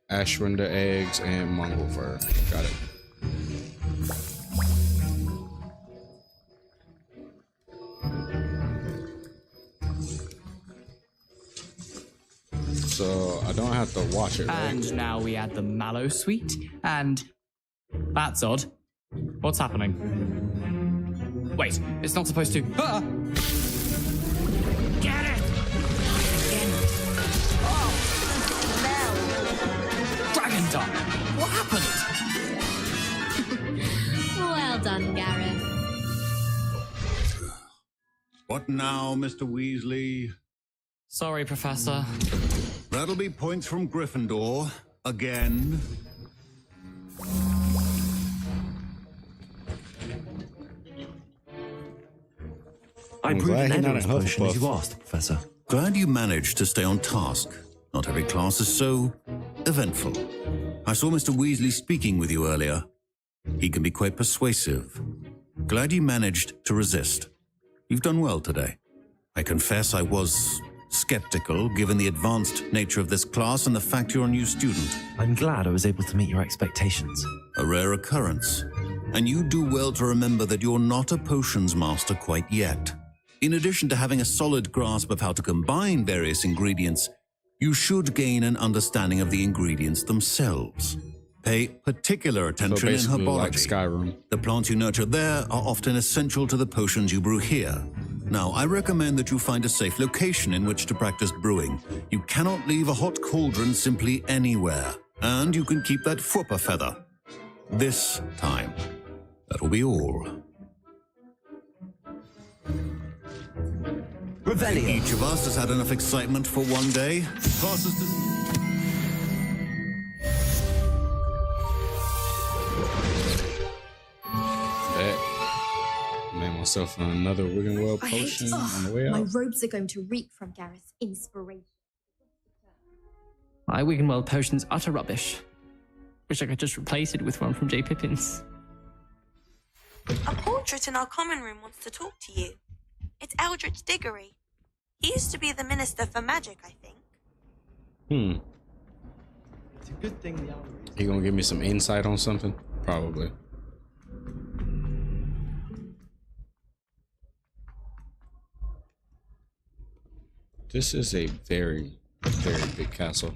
Ashwinder eggs and Mongol fur. Got it. So I don't have to watch it, right? And now we add the mallow sweet, and that's odd. What's happening? Wait, it's not supposed to. Ah! Get it! Dragon Dog! What happened? Well done, Gareth. What now, Mr. Weasley? Sorry, Professor. That'll be points from Gryffindor. Again. I I'm brewed glad an he's not Edwards a potion as Hufflepuff. you asked, Professor. Glad you managed to stay on task. Not every class is so eventful. I saw Mr. Weasley speaking with you earlier. He can be quite persuasive. Glad you managed to resist. You've done well today. I confess I was skeptical given the advanced nature of this class and the fact you're a new student. I'm glad I was able to meet your expectations. A rare occurrence. And you do well to remember that you're not a potions master quite yet. In addition to having a solid grasp of how to combine various ingredients, you should gain an understanding of the ingredients themselves. Pay particular attention in herbology. Like Skyrim. The plants you nurture there are often essential to the potions you brew here. Now, I recommend that you find a safe location in which to practice brewing. You cannot leave a hot cauldron simply anywhere. And you can keep that Fwooper feather. This time. That'll be all. Revelio. Each of us has had enough excitement for one day. Classes to... Made myself another Wiggenweld potion on the way out. My robes are going to reek from Gareth's inspiration. My Wiggenweld potion's utter rubbish. Wish I could just replace it with one from J. Pippin's. A portrait in our common room wants to talk to you. It's Eldritch Diggory. He used to be the Minister for Magic, I think. It's a good thing the algorithm. He gonna give me some insight on something? Probably. This is a very, very big castle.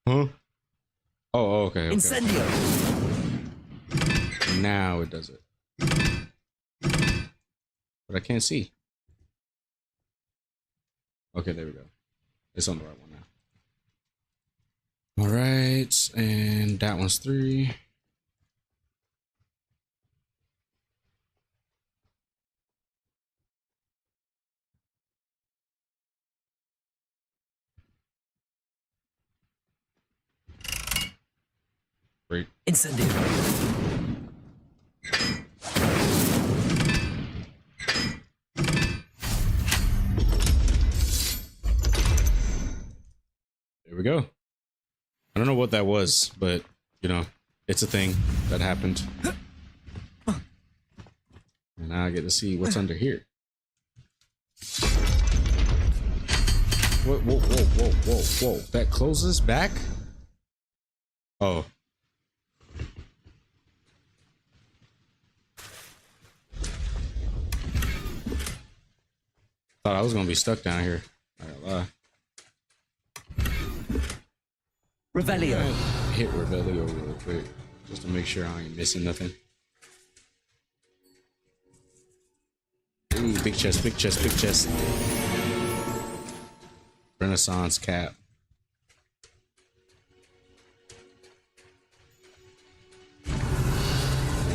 Huh? Oh, okay. Incendio. Now it does it. But I can't see. Okay, there we go. It's on the right one now. All right, and that one's 3. Great. Incendio. There we go. I don't know what that was, but you know, it's a thing that happened. And now I get to see what's under here. Whoa, whoa, whoa, whoa, whoa, whoa. That closes back? Oh. Thought I was gonna be stuck down here. Not gonna lie. Revelio. Hit Revelio real quick, just to make sure I ain't missing nothing. Ooh, big chest, big chest, big chest. Renaissance cap. No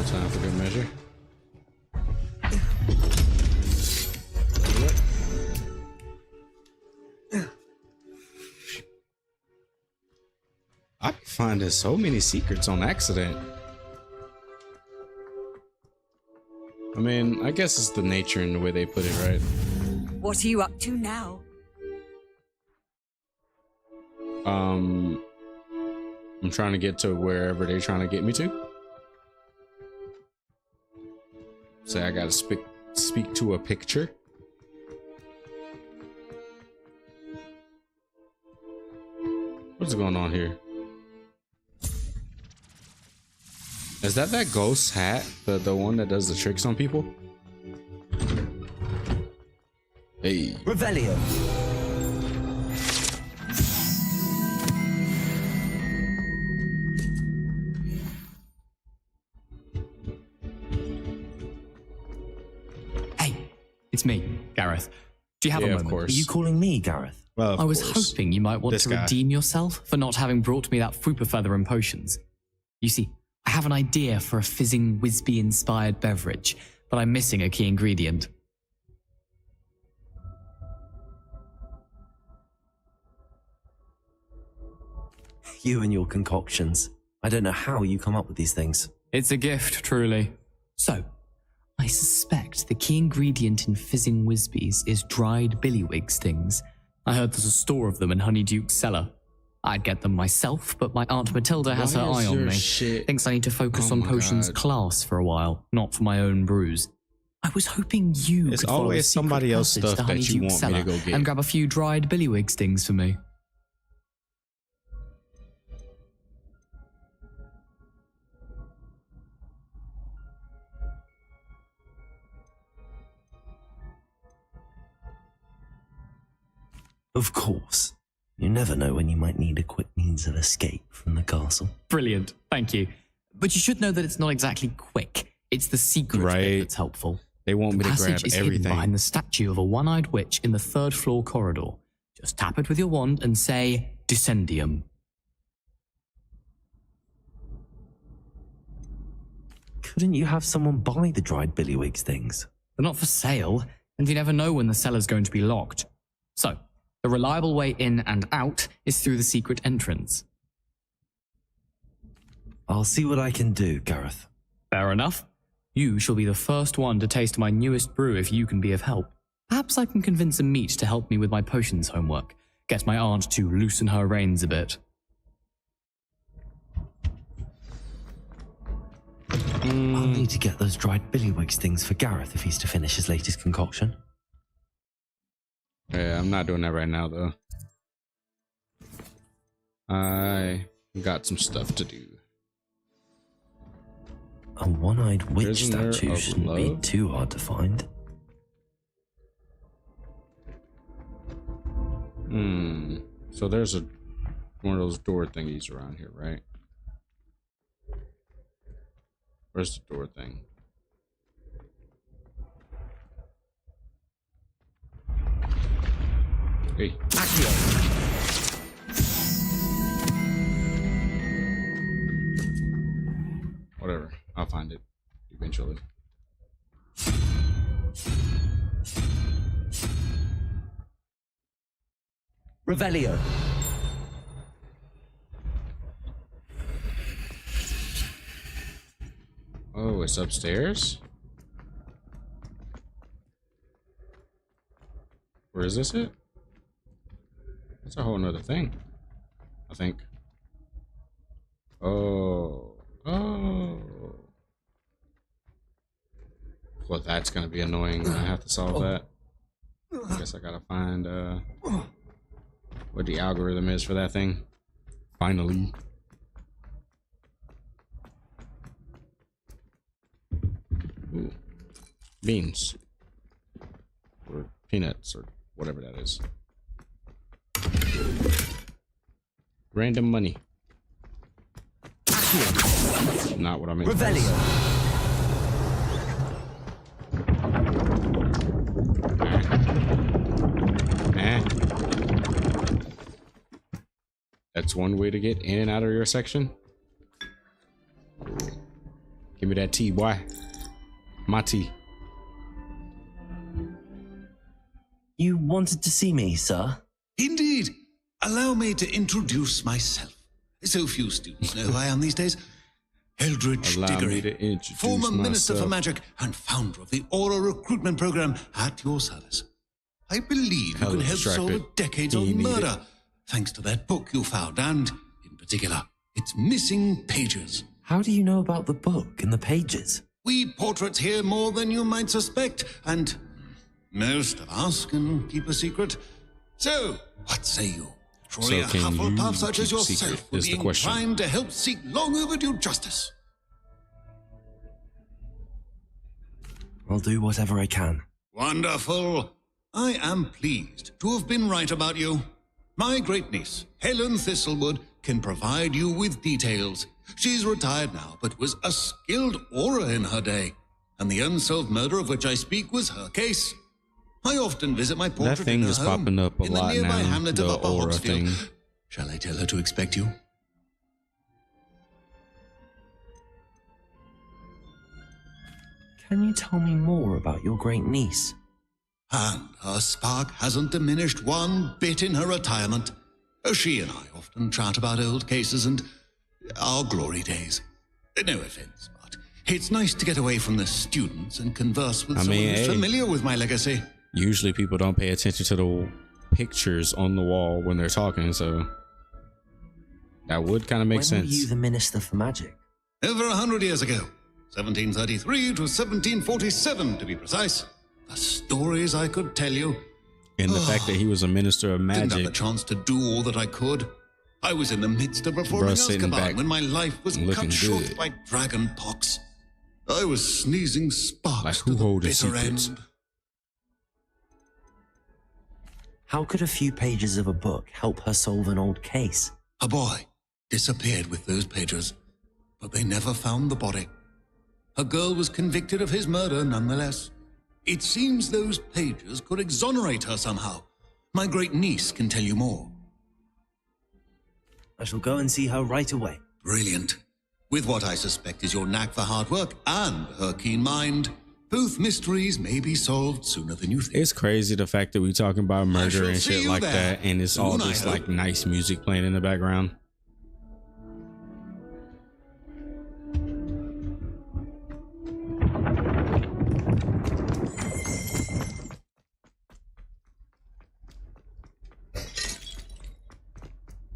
time for good measure. I be finding so many secrets on accident. I mean, I guess it's the nature and the way they put it, right? What are you up to now? I'm trying to get to wherever they're trying to get me to. Say I gotta speak to a picture. What's going on here? Is that ghost hat? The one that does the tricks on people? Hey. Revelio. Hey, it's me, Gareth. Do you have a moment? Of course. Are you calling me Gareth? Well, I was hoping you might want to redeem yourself for not having brought me that Fwooper feather and potions. You see, I have an idea for a fizzing Wisby-inspired beverage, but I'm missing a key ingredient. You and your concoctions. I don't know how you come up with these things. It's a gift, truly. So, I suspect the key ingredient in fizzing Whizbees is dried billywig stings. I heard there's a store of them in Honeyduke's cellar. I'd get them myself, but my Aunt Matilda has her eye on me. Thinks I need to focus on potions class for a while, not for my own brews. I was hoping you could follow always a secret somebody else passage stuff to that you Honeyduke's want me cellar to go get. and grab a few dried billywig stings for me. Of course. You never know when you might need a quick means of escape from the castle. Brilliant, thank you. But you should know that it's not exactly quick. It's the secret bit that's helpful. They want me to grab Passage is hidden everything. behind the statue of a one-eyed witch in the 3rd floor corridor. Just tap it with your wand and say, Descendium. Couldn't you have someone buy the dried billywig stings? They're not for sale, and you never know when the cellar's going to be locked. So, the reliable way in and out is through the secret entrance. I'll see what I can do, Gareth. Fair enough. You shall be the first one to taste my newest brew if you can be of help. Perhaps I can convince a meat to help me with my potions homework. Get my aunt to loosen her reins a bit. I'll need to get those dried billywig stings for Gareth if he's to finish his latest concoction. Yeah, I'm not doing that right now, though. I got some stuff to do. A one-eyed witch Prisoner statue of shouldn't be Love? too hard to find. So there's one of those door thingies around here, right? Where's the door thing? Hey. Whatever. I'll find it eventually. Revelio. Oh, it's upstairs? Where is this it? That's a whole nother thing, I think. Oh. Well, that's gonna be annoying when I have to solve that. I guess I gotta find what the algorithm is for that thing. Finally. Ooh. Beans. Or peanuts, or whatever that is. Random money. Not what I meant. That's one way to get in and out of your section. Give me that tea, boy. My tea. You wanted to see me, sir? Indeed. Allow me to introduce myself. So few students know who I am these days. Eldridge Allow me to Diggory, introduce former Minister for myself. Magic and founder of the Aura Recruitment Program at your service. I believe you can help solve a decades of murder, thanks to that book you found, and, in particular, its missing pages. How do you know about the book and the pages? We portraits hear more than you might suspect, and most of us can keep a secret. So, what say you? Surely a So can Hufflepuff you such as keep yourself secret, would is be the question. inclined to help seek long overdue justice. I'll do whatever I can. Wonderful. I am pleased to have been right about you. My great-niece, Helen Thistlewood, can provide you with details. She's retired now, but was a skilled aura in her day. And the unsolved murder of which I speak was her case. I often visit my portrait That thing in her is home, popping up a in the lot nearby now. hamlet The of Upper aura Hogsfield. thing. Shall I tell her to expect you? Can you tell me more about your great niece? And her spark hasn't diminished one bit in her retirement. She and I often chat about old cases and our glory days. No offense, but it's nice to get away from the students and converse with someone who's familiar with my legacy. Usually people don't pay attention to the pictures on the wall when they're talking, so that would kind of make sense. When were you the Minister for Magic? Over 100 years ago. 1733 to 1747, to be precise. The stories I could tell you. And the fact that he was a Minister of Magic. Didn't have the chance to do all that I could. I was in the midst of reforming Azkaban when my life was cut short by dragon pox. I was sneezing sparks to the bitter end. How could a few pages of a book help her solve an old case? A boy disappeared with those pages, but they never found the body. A girl was convicted of his murder nonetheless. It seems those pages could exonerate her somehow. My great niece can tell you more. I shall go and see her right away. Brilliant. With what I suspect is your knack for hard work and her keen mind, both mysteries may be solved sooner than you think. It's crazy the fact that we talking about murder and shit like that, and it's all just like nice music playing in the background.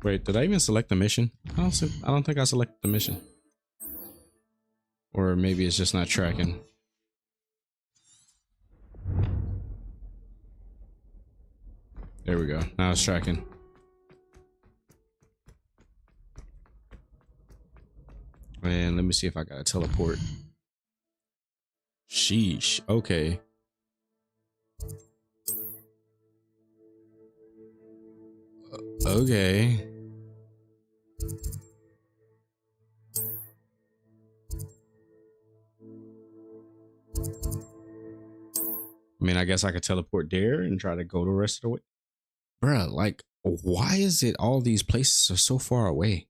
Wait, did I even select the mission? I don't think I selected the mission. Or maybe it's just not tracking. There we go. Now it's tracking. And let me see if I got a teleport. Sheesh. Okay. Okay. I mean, I guess I could teleport there and try to go the rest of the way. Bruh, like, why is it all these places are so far away?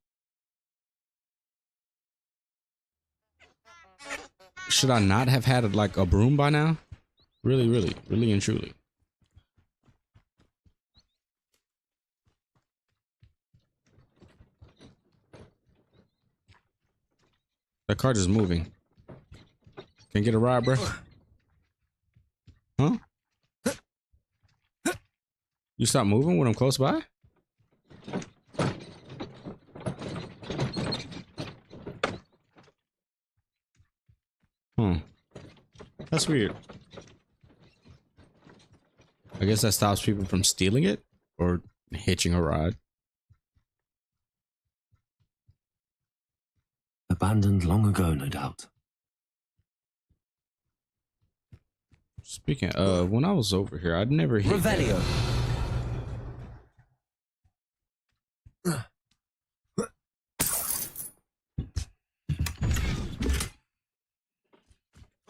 Should I not have had like a broom by now? Really and truly. That cart is moving. Can I get a ride, bro? Huh? You stop moving when I'm close by? That's weird. I guess that stops people from stealing it or hitching a ride. Abandoned long ago, no doubt. Speaking of, when I was over here, I'd never hit Revelio.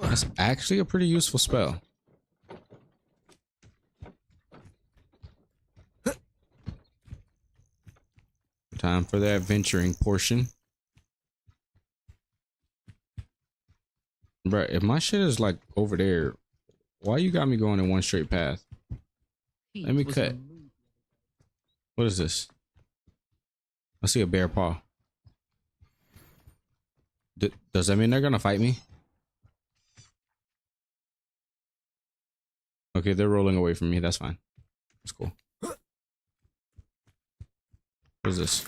That's actually a pretty useful spell. Time for the adventuring portion. Bruh, if my shit is like over there, why you got me going in one straight path? Let me cut. What is this? I see a bear paw. Does that mean they're gonna fight me? Okay, they're rolling away from me. That's fine. That's cool. What is this?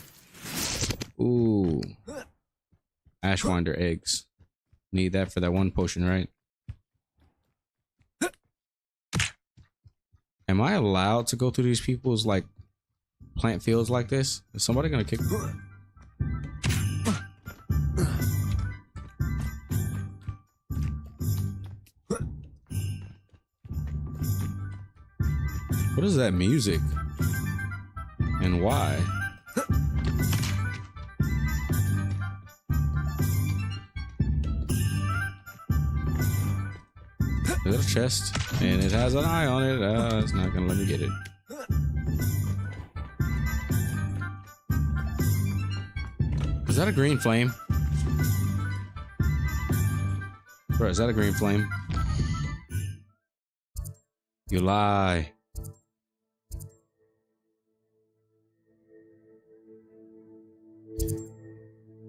Ooh. Ashwinder eggs. Need that for that one potion, right? Am I allowed to go through these people's like plant fields like this? Is somebody gonna kick me? What is that music? And why? Is that a chest? And it has an eye on it. It's not gonna let me get it. Is that a green flame? Bro, is that a green flame? You lie.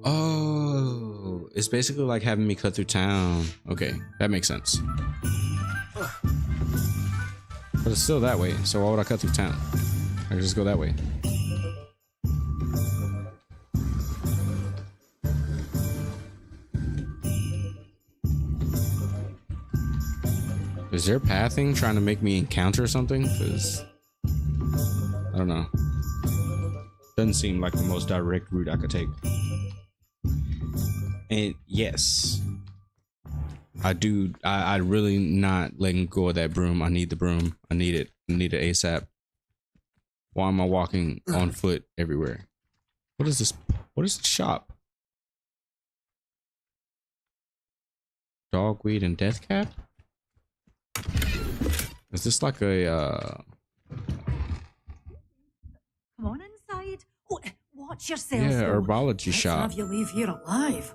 Oh, it's basically like having me cut through town. Okay, that makes sense. But it's still that way, so why would I cut through town? I can just go that way. Is there pathing trying to make me encounter something? Because I don't know. Doesn't seem like the most direct route I could take. And yes, I really not letting go of that broom. I need the broom. I need it. I need it ASAP. Why am I walking on foot everywhere? What is this? What is the shop? Dogweed and death cap? Is this like a Come on inside. Oh, watch yourself. yeah, though. herbology Let's shop? have you leave here alive.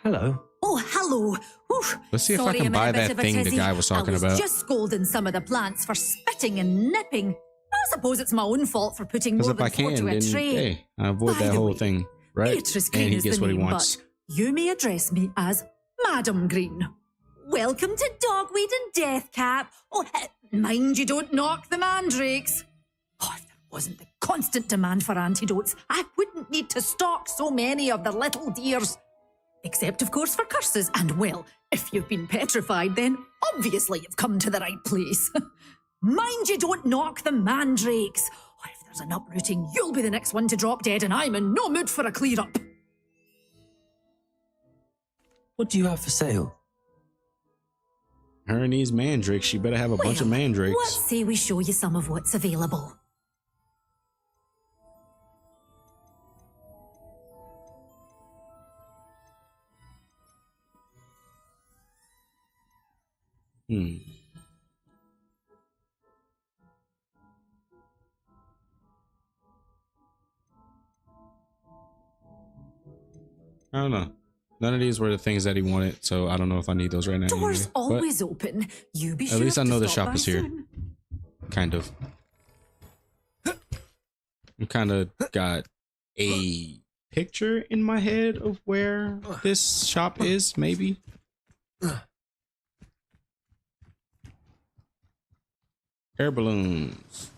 Hello. Oh, hello. Oof. Let's see if I Sorry, can I'm in buy a bit that of a thing the tizzy. guy was talking I was about. just scolding some of the plants for spitting and nipping. I suppose it's my own fault for putting Because more if than I four can, to a then tray. hey, I avoid By that the whole way, thing, right? Beatrice And Green he is gets the what he name, wants. but you may address me as Madam Green. Welcome to Dogweed and Deathcap. Oh, mind you don't knock the mandrakes. Oh, if there wasn't the constant demand for antidotes, I wouldn't need to stock so many of the little dears. Except, of course, for curses. And, well, if you've been petrified, then obviously you've come to the right place. Mind you don't knock the mandrakes. Oh, if there's an uprooting, you'll be the next one to drop dead, and I'm in no mood for a clear-up. What do you have for sale? Her and these mandrakes, she better have a bunch of mandrakes. Let's say we show you some of what's available. I don't know. None of these were the things that he wanted, so I don't know if I need those right now. Doors anyway. But always open. You be sure at least I to know the stop shop by is here. soon. Kind of. I kind of got a picture in my head of where this shop is, maybe. Air balloons.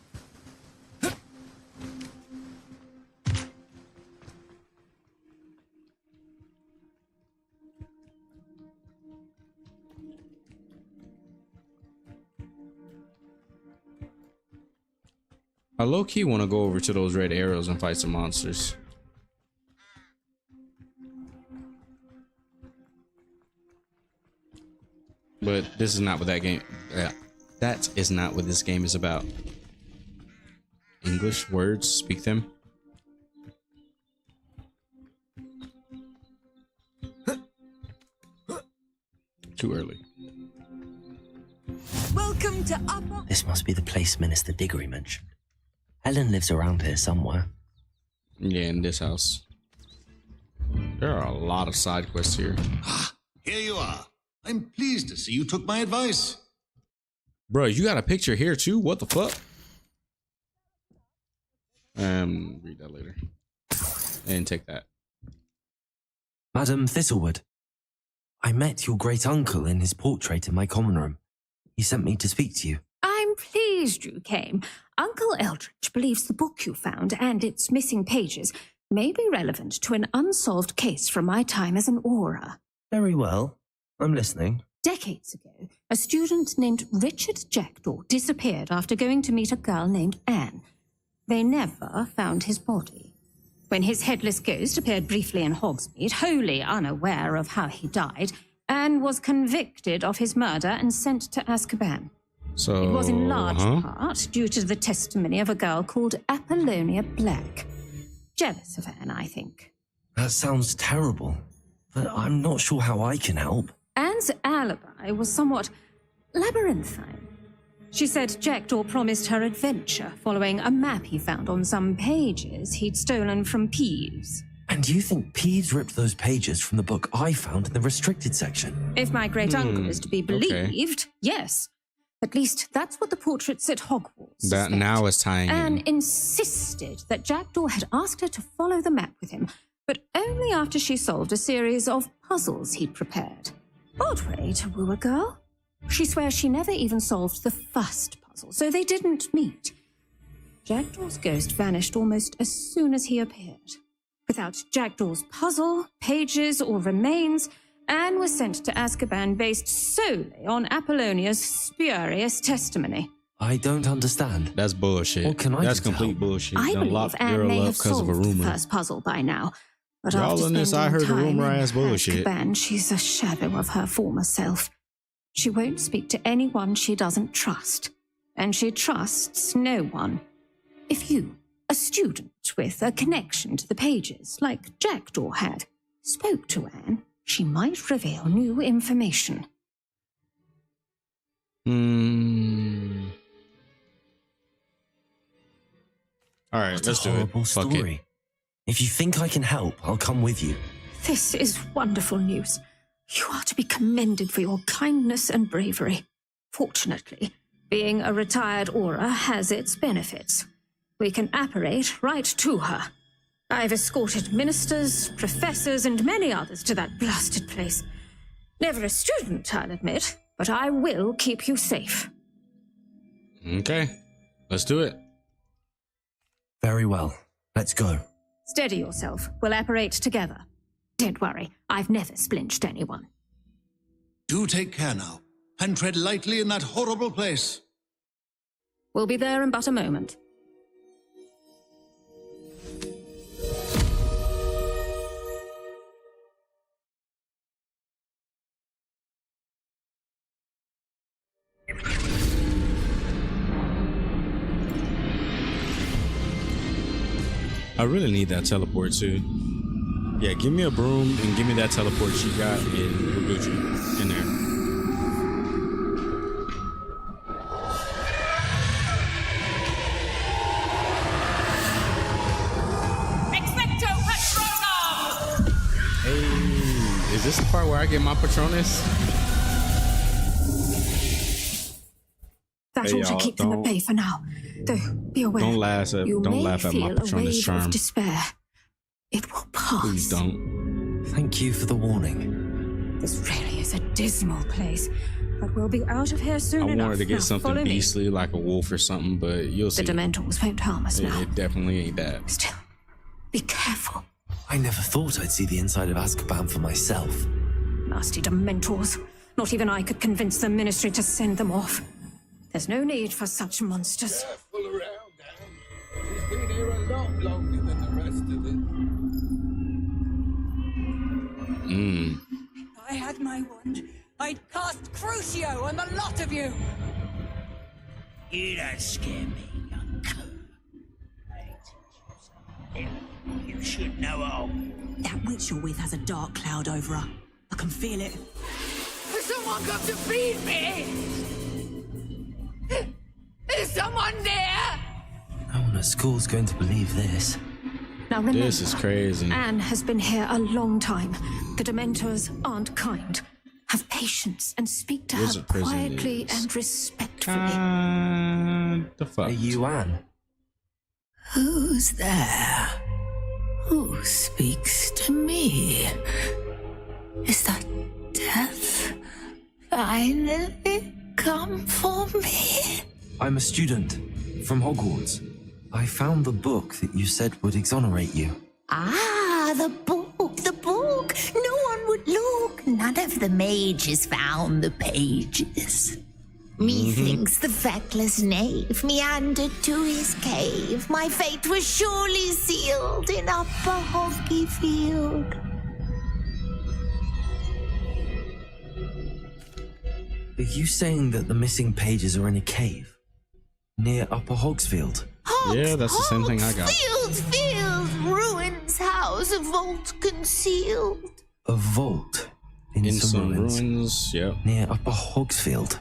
I low-key want to go over to those red arrows and fight some monsters. But this is not what that game... that is not what this game is about. English words, speak them. Too early. Welcome to Upper... This must be the place Minister Diggory mentioned. Helen lives around here somewhere. Yeah, in this house. There are a lot of side quests here. Here you are. I'm pleased to see you took my advice. Bro, you got a picture here too? What the fuck? Read that later. And take that. Madam Thistlewood, I met your great uncle in his portrait in my common room. He sent me to speak to you. I'm pleased you came. Uncle Eldridge believes the book you found and its missing pages may be relevant to an unsolved case from my time as an aura. Very well. I'm listening. Decades ago, a student named Richard Jackdaw disappeared after going to meet a girl named Anne. They never found his body. When his headless ghost appeared briefly in Hogsmeade, wholly unaware of how he died, Anne was convicted of his murder and sent to Azkaban. So, It was in large part due to the testimony of a girl called Apollonia Black. Jealous of Anne, I think. That sounds terrible, but I'm not sure how I can help. Anne's alibi was somewhat labyrinthine. She said Jackdaw promised her adventure following a map he found on some pages he'd stolen from Peeves. And you think Peeves ripped those pages from the book I found in the restricted section? If my great-uncle is to be believed, yes. At least that's what the portraits at Hogwarts That suspect. now is tying Anne in. insisted that Jackdaw had asked her to follow the map with him, but only after she solved a series of puzzles he'd prepared. Odd way to woo a girl. She swears she never even solved the first puzzle, so they didn't meet. Jackdaw's ghost vanished almost as soon as he appeared. Without Jackdaw's puzzle, pages, or remains, Anne was sent to Azkaban based solely on Apollonia's spurious testimony. I don't understand. That's bullshit. What can I That's do to complete help? bullshit. I You done believe locked the Anne girl may up have because of a solved the rumor. first puzzle by now, but Y'all after in this, I spending heard the time rumor in ass bullshit. Azkaban, she's a shadow of her former self. She won't speak to anyone she doesn't trust, and she trusts no one. If you, a student with a connection to the pages, like Jackdaw had, spoke to Anne, she might reveal new information. All right, What let's a do it. horrible Fuck story. it. If you think I can help, I'll come with you. This is wonderful news. You are to be commended for your kindness and bravery. Fortunately, being a retired Aura has its benefits. We can apparate right to her. I've escorted ministers, professors, and many others to that blasted place. Never a student, I'll admit, but I will keep you safe. Okay, let's do it. Very well. Let's go. Steady yourself. We'll apparate together. Don't worry, I've never splinched anyone. Do take care now, and tread lightly in that horrible place. We'll be there in but a moment. I really need that teleport too. Yeah, give me a broom and give me that teleport she got, and we're Gucci in there. Expecto Patronum! Hey, is this the part where I get my Patronus? That Hey, ought to y'all, keep them at don't- bay for now. Though, be aware. Don't laugh at you may my feel a Patronus wave charm. of despair. It will pass. Please don't. Thank you for the warning. This really is a dismal place, but we'll be out of here soon I enough. wanted to get Now, something follow me. beastly like a wolf or something, but you'll The see. Dementors won't harm us now. It definitely ain't that. Still, be careful. I never thought I'd see the inside of Azkaban for myself. Nasty Dementors. Not even I could convince the Ministry to send them off. There's no need for such monsters. Careful around, Anne. She's been here a lot longer than the rest of it. If I had my wand, I'd cast Crucio on the lot of you! You don't scare me, young cur. You should know all. That witch you're with has a dark cloud over her. I can feel it. Has someone come to feed me? Is someone there? No one at school's going to believe this. Now remember, This is crazy. Anne has been here a long time. The Dementors aren't kind. Have patience and speak to Wizard her prison quietly is and respectfully. The fuck? Are you Anne? Who's there? Who speaks to me? Is that death finally come for me? I'm a student from Hogwarts. I found the book that you said would exonerate you. Ah, the book, the book. No one would look. None of the mages found the pages. Methinks the feckless knave meandered to his cave. My fate was surely sealed in Upper Hoggyfield. Are you saying that the missing pages are in a cave near Upper Hogsfield? Yeah, that's the same thing I got. Field, ruins house, a vault concealed. A vault in some ruins. Yep. Near Upper Hogsfield.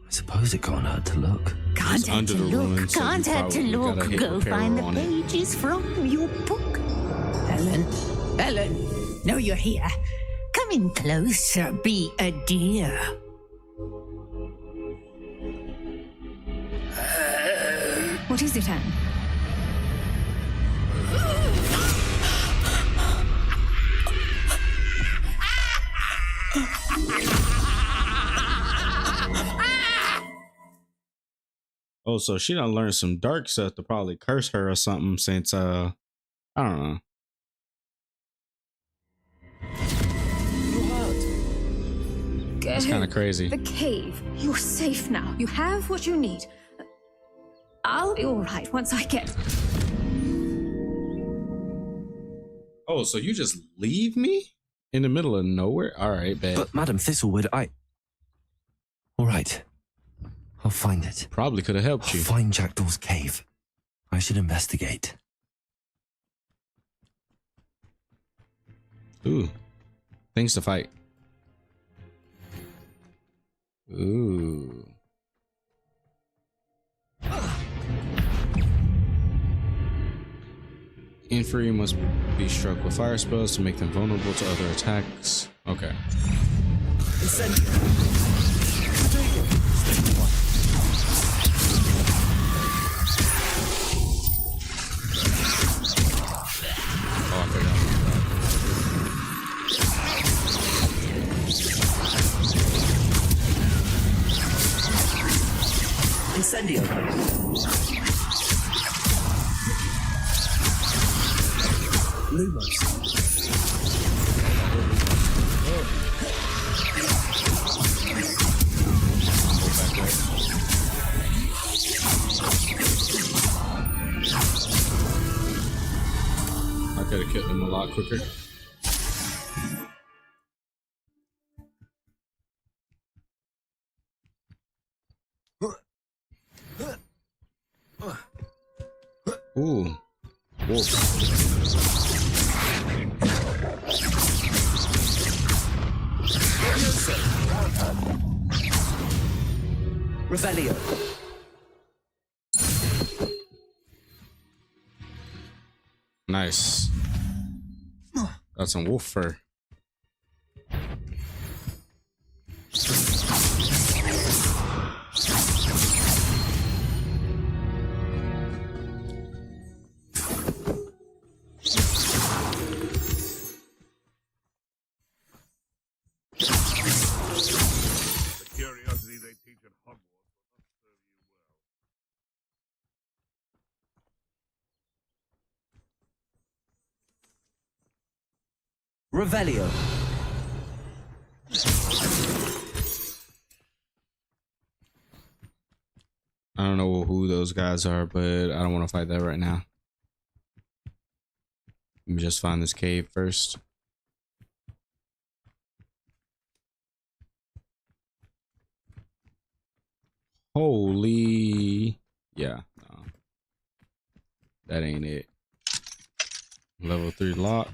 I suppose it can't hurt to look. Can't hurt to look, can't hurt to look. Go find the on it. pages from your book. Ellen, know you're here. Come in closer, be a dear. What is it, Anne? Oh, so she done learned some dark stuff to probably curse her or something since I don't know. That's kind of crazy. The cave. You're safe now. You have what you need. I'll be all right once I get... Oh, so you just leave me in the middle of nowhere? All right, babe. But Madam Thistlewood, all right. I'll find it. Probably could have helped you. I'll find Jackdaw's cave. I should investigate. Ooh. Things to fight. Ooh. Inferi must be struck with fire spells to make them vulnerable to other attacks. Okay. Incendio. Lumos. I could have killed him a lot quicker. Ooh. Wolf. Revelio. Nice. That's some wolf fur. Curiosity they teach at Hogwarts will not serve you well. Revelio. I don't know who those guys are, but I don't want to fight that right now. Let me just find this cave first. Holy. Yeah. No. That ain't it. Level 3 lock.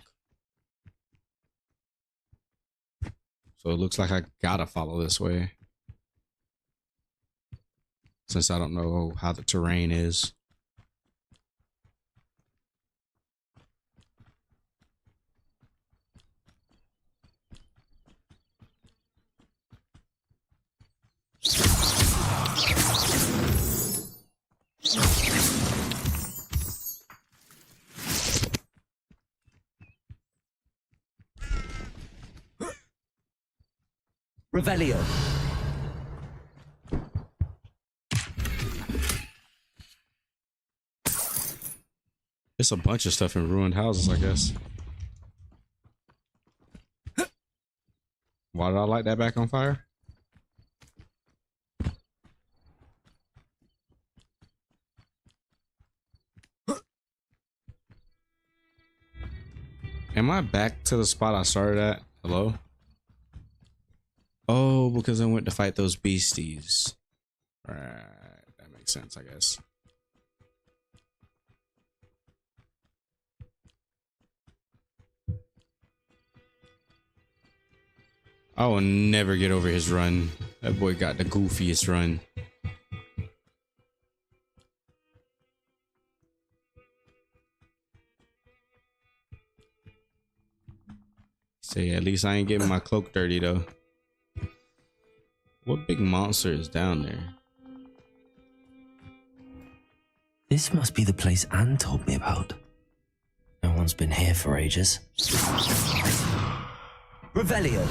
So it looks like I gotta follow this way. Since I don't know how the terrain is. Revelio. There's a bunch of stuff in ruined houses, I guess. Why did I light that back on fire? Am I back to the spot I started at? Hello? Oh, because I went to fight those beasties. Right, that makes sense, I guess. I will never get over his run. That boy got the goofiest run. Say, at least I ain't getting my cloak dirty though. What big monster is down there? This must be the place Anne told me about. No one's been here for ages. Revelio.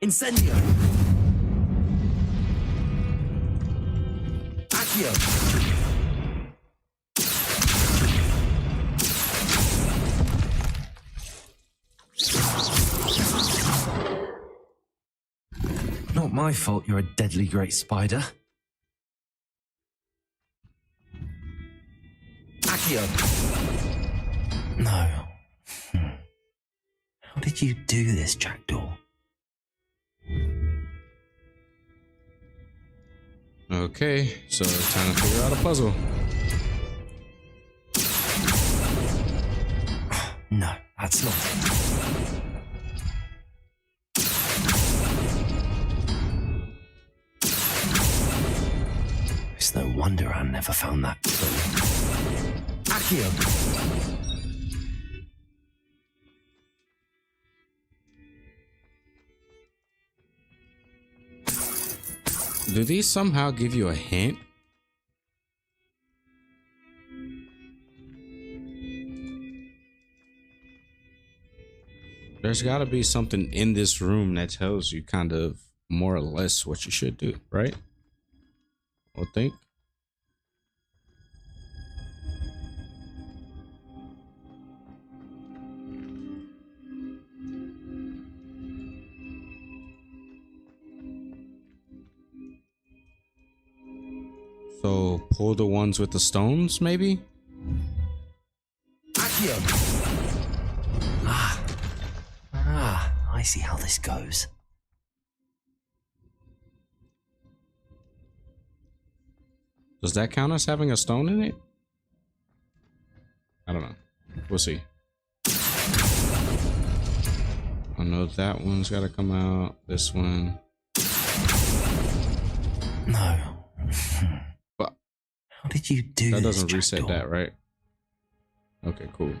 Incendio! Accio! Not my fault you're a deadly great spider. Accio! No. How did you do this, Jackdaw? Okay, so it's time to figure out a puzzle. No, that's not it. It's no wonder I never found that clue. Accio! Do these somehow give you a hint? There's got to be something in this room that tells you kind of more or less what you should do, right? I think. So pull the ones with the stones, maybe? Accio! I see how this goes. Does that count as having a stone in it? I don't know. We'll see. I know that one's got to come out. This one. No. But how did you do that? This, Doesn't reset Jackdaw? that, right? Okay, cool.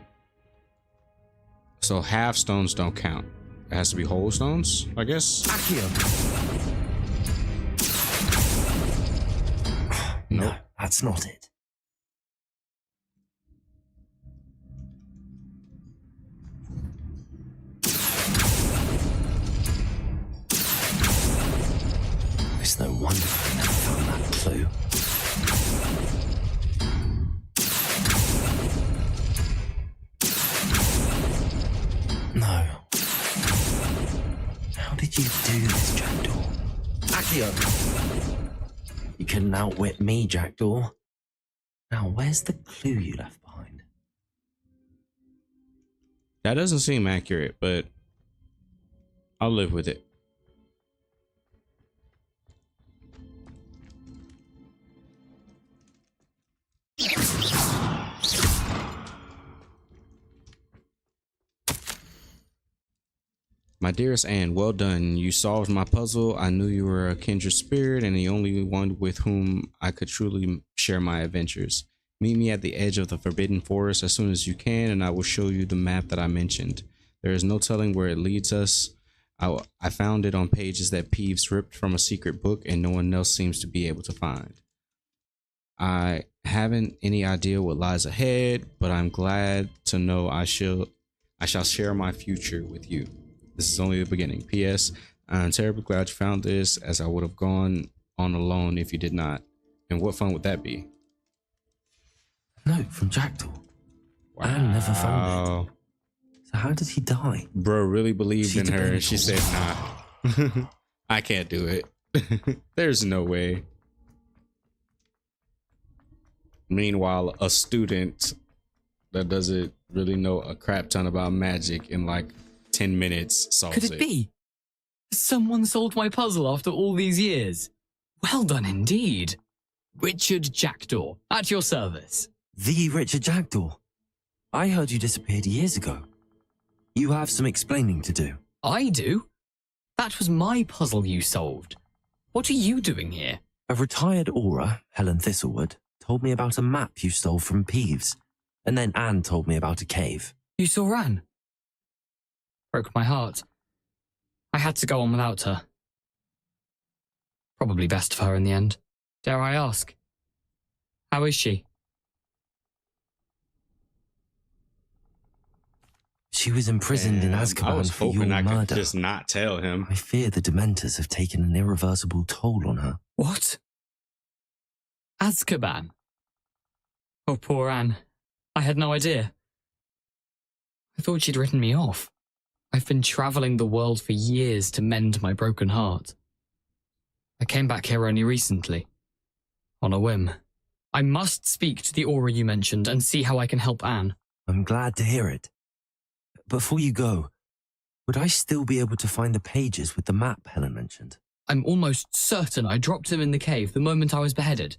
So half stones don't count. It has to be whole stones, I guess. Accio! No, that's not it. It's no wonder I never found that clue. No. How did you do this, Jackdaw? Accio! You couldn't outwit me, Jackdaw. Now, where's the clue you left behind? That doesn't seem accurate, but I'll live with it. My dearest Anne, well done. You solved my puzzle. I knew you were a kindred spirit and the only one with whom I could truly share my adventures. Meet me at the edge of the Forbidden Forest as soon as you can, and I will show you the map that I mentioned. There is no telling where it leads us. I found it on pages that Peeves ripped from a secret book and no one else seems to be able to find. I haven't any idea what lies ahead, but I'm glad to know I shall share my future with you. This is only the beginning. P.S. I'm terribly glad you found this, as I would have gone on alone if you did not. And what fun would that be? Note from Jackdaw. Wow. Anne never found it. So how did he die? Bro really believed in her and she said, nah. I can't do it. There's no way. Meanwhile, a student that doesn't really know a crap ton about magic in like 10 minutes solves Could it be? Someone solved my puzzle after all these years. Well done indeed. Richard Jackdaw, at your service. The Richard Jackdaw? I heard you disappeared years ago. You have some explaining to do. I do? That was my puzzle you solved. What are you doing here? A retired aura, Helen Thistlewood, told me about a map you stole from Peeves. And then Anne told me about a cave. You saw Anne? Broke my heart. I had to go on without her. Probably best for her in the end. Dare I ask? How is she? She was imprisoned in I Azkaban was for your hoping I could murder. just not tell him. I fear the Dementors have taken an irreversible toll on her. What? Azkaban? Oh, poor Anne. I had no idea. I thought she'd written me off. I've been traveling the world for years to mend my broken heart. I came back here only recently. On a whim. I must speak to the aura you mentioned and see how I can help Anne. I'm glad to hear it. Before you go, would I still be able to find the pages with the map Helen mentioned? I'm almost certain I dropped them in the cave the moment I was beheaded.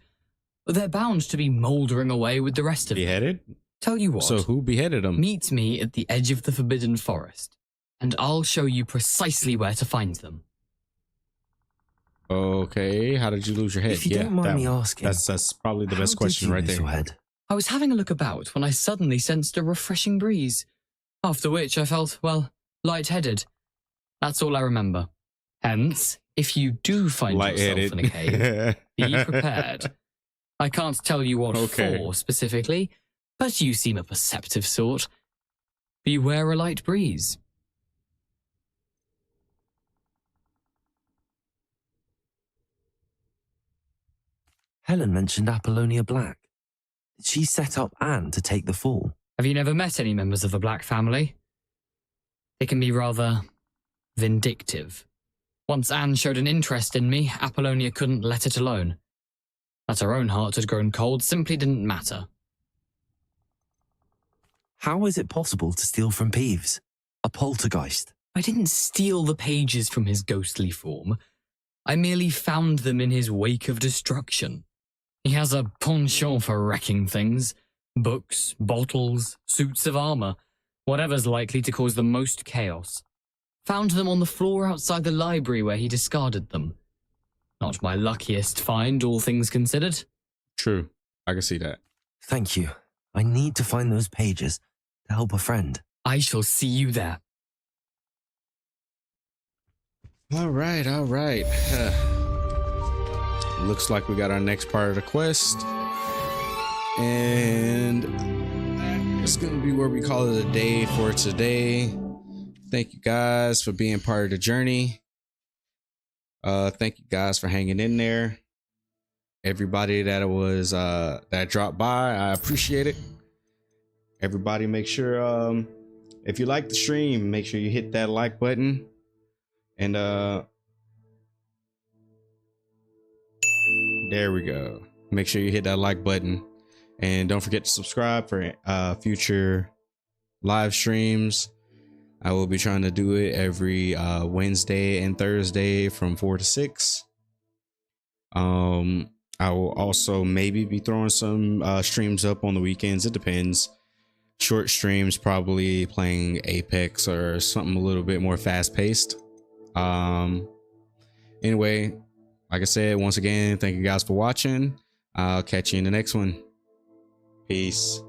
They're bound to be mouldering away with the rest of them. Beheaded? Tell you what. So who beheaded him? Meet me at the edge of the Forbidden Forest, and I'll show you precisely where to find them. Okay, how did you lose your head? If you don't mind me asking, that's probably the best question right there. I was having a look about when I suddenly sensed a refreshing breeze, after which I felt, well, lightheaded. That's all I remember. Hence, if you do find yourself in a cave, be prepared. I can't tell you what for specifically, but you seem a perceptive sort. Beware a light breeze. Helen mentioned Apollonia Black. Did she set up Anne to take the fall? Have you never met any members of the Black family? They can be rather vindictive. Once Anne showed an interest in me, Apollonia couldn't let it alone. That her own heart had grown cold simply didn't matter. How is it possible to steal from Peeves? A poltergeist? I didn't steal the pages from his ghostly form. I merely found them in his wake of destruction. He has a penchant for wrecking things. Books, bottles, suits of armor, whatever's likely to cause the most chaos. Found them on the floor outside the library where he discarded them. Not my luckiest find, all things considered. True. I can see that. Thank you. I need to find those pages to help a friend. I shall see you there. All right. Looks like we got our next part of the quest. And it's going to be where we call it a day for today. Thank you guys for being part of the journey. Thank you guys for hanging in there. Everybody that was that dropped by, I appreciate it. Everybody, make sure if you like the stream, make sure you hit that like button. And there we go. Make sure you hit that like button. And don't forget to subscribe for future live streams. I will be trying to do it every Wednesday and Thursday from 4 to 6. I will also maybe be throwing some streams up on the weekends. It depends. Short streams, probably playing Apex or something a little bit more fast paced. Anyway, like I said, once again, thank you guys for watching. I'll catch you in the next one. Peace.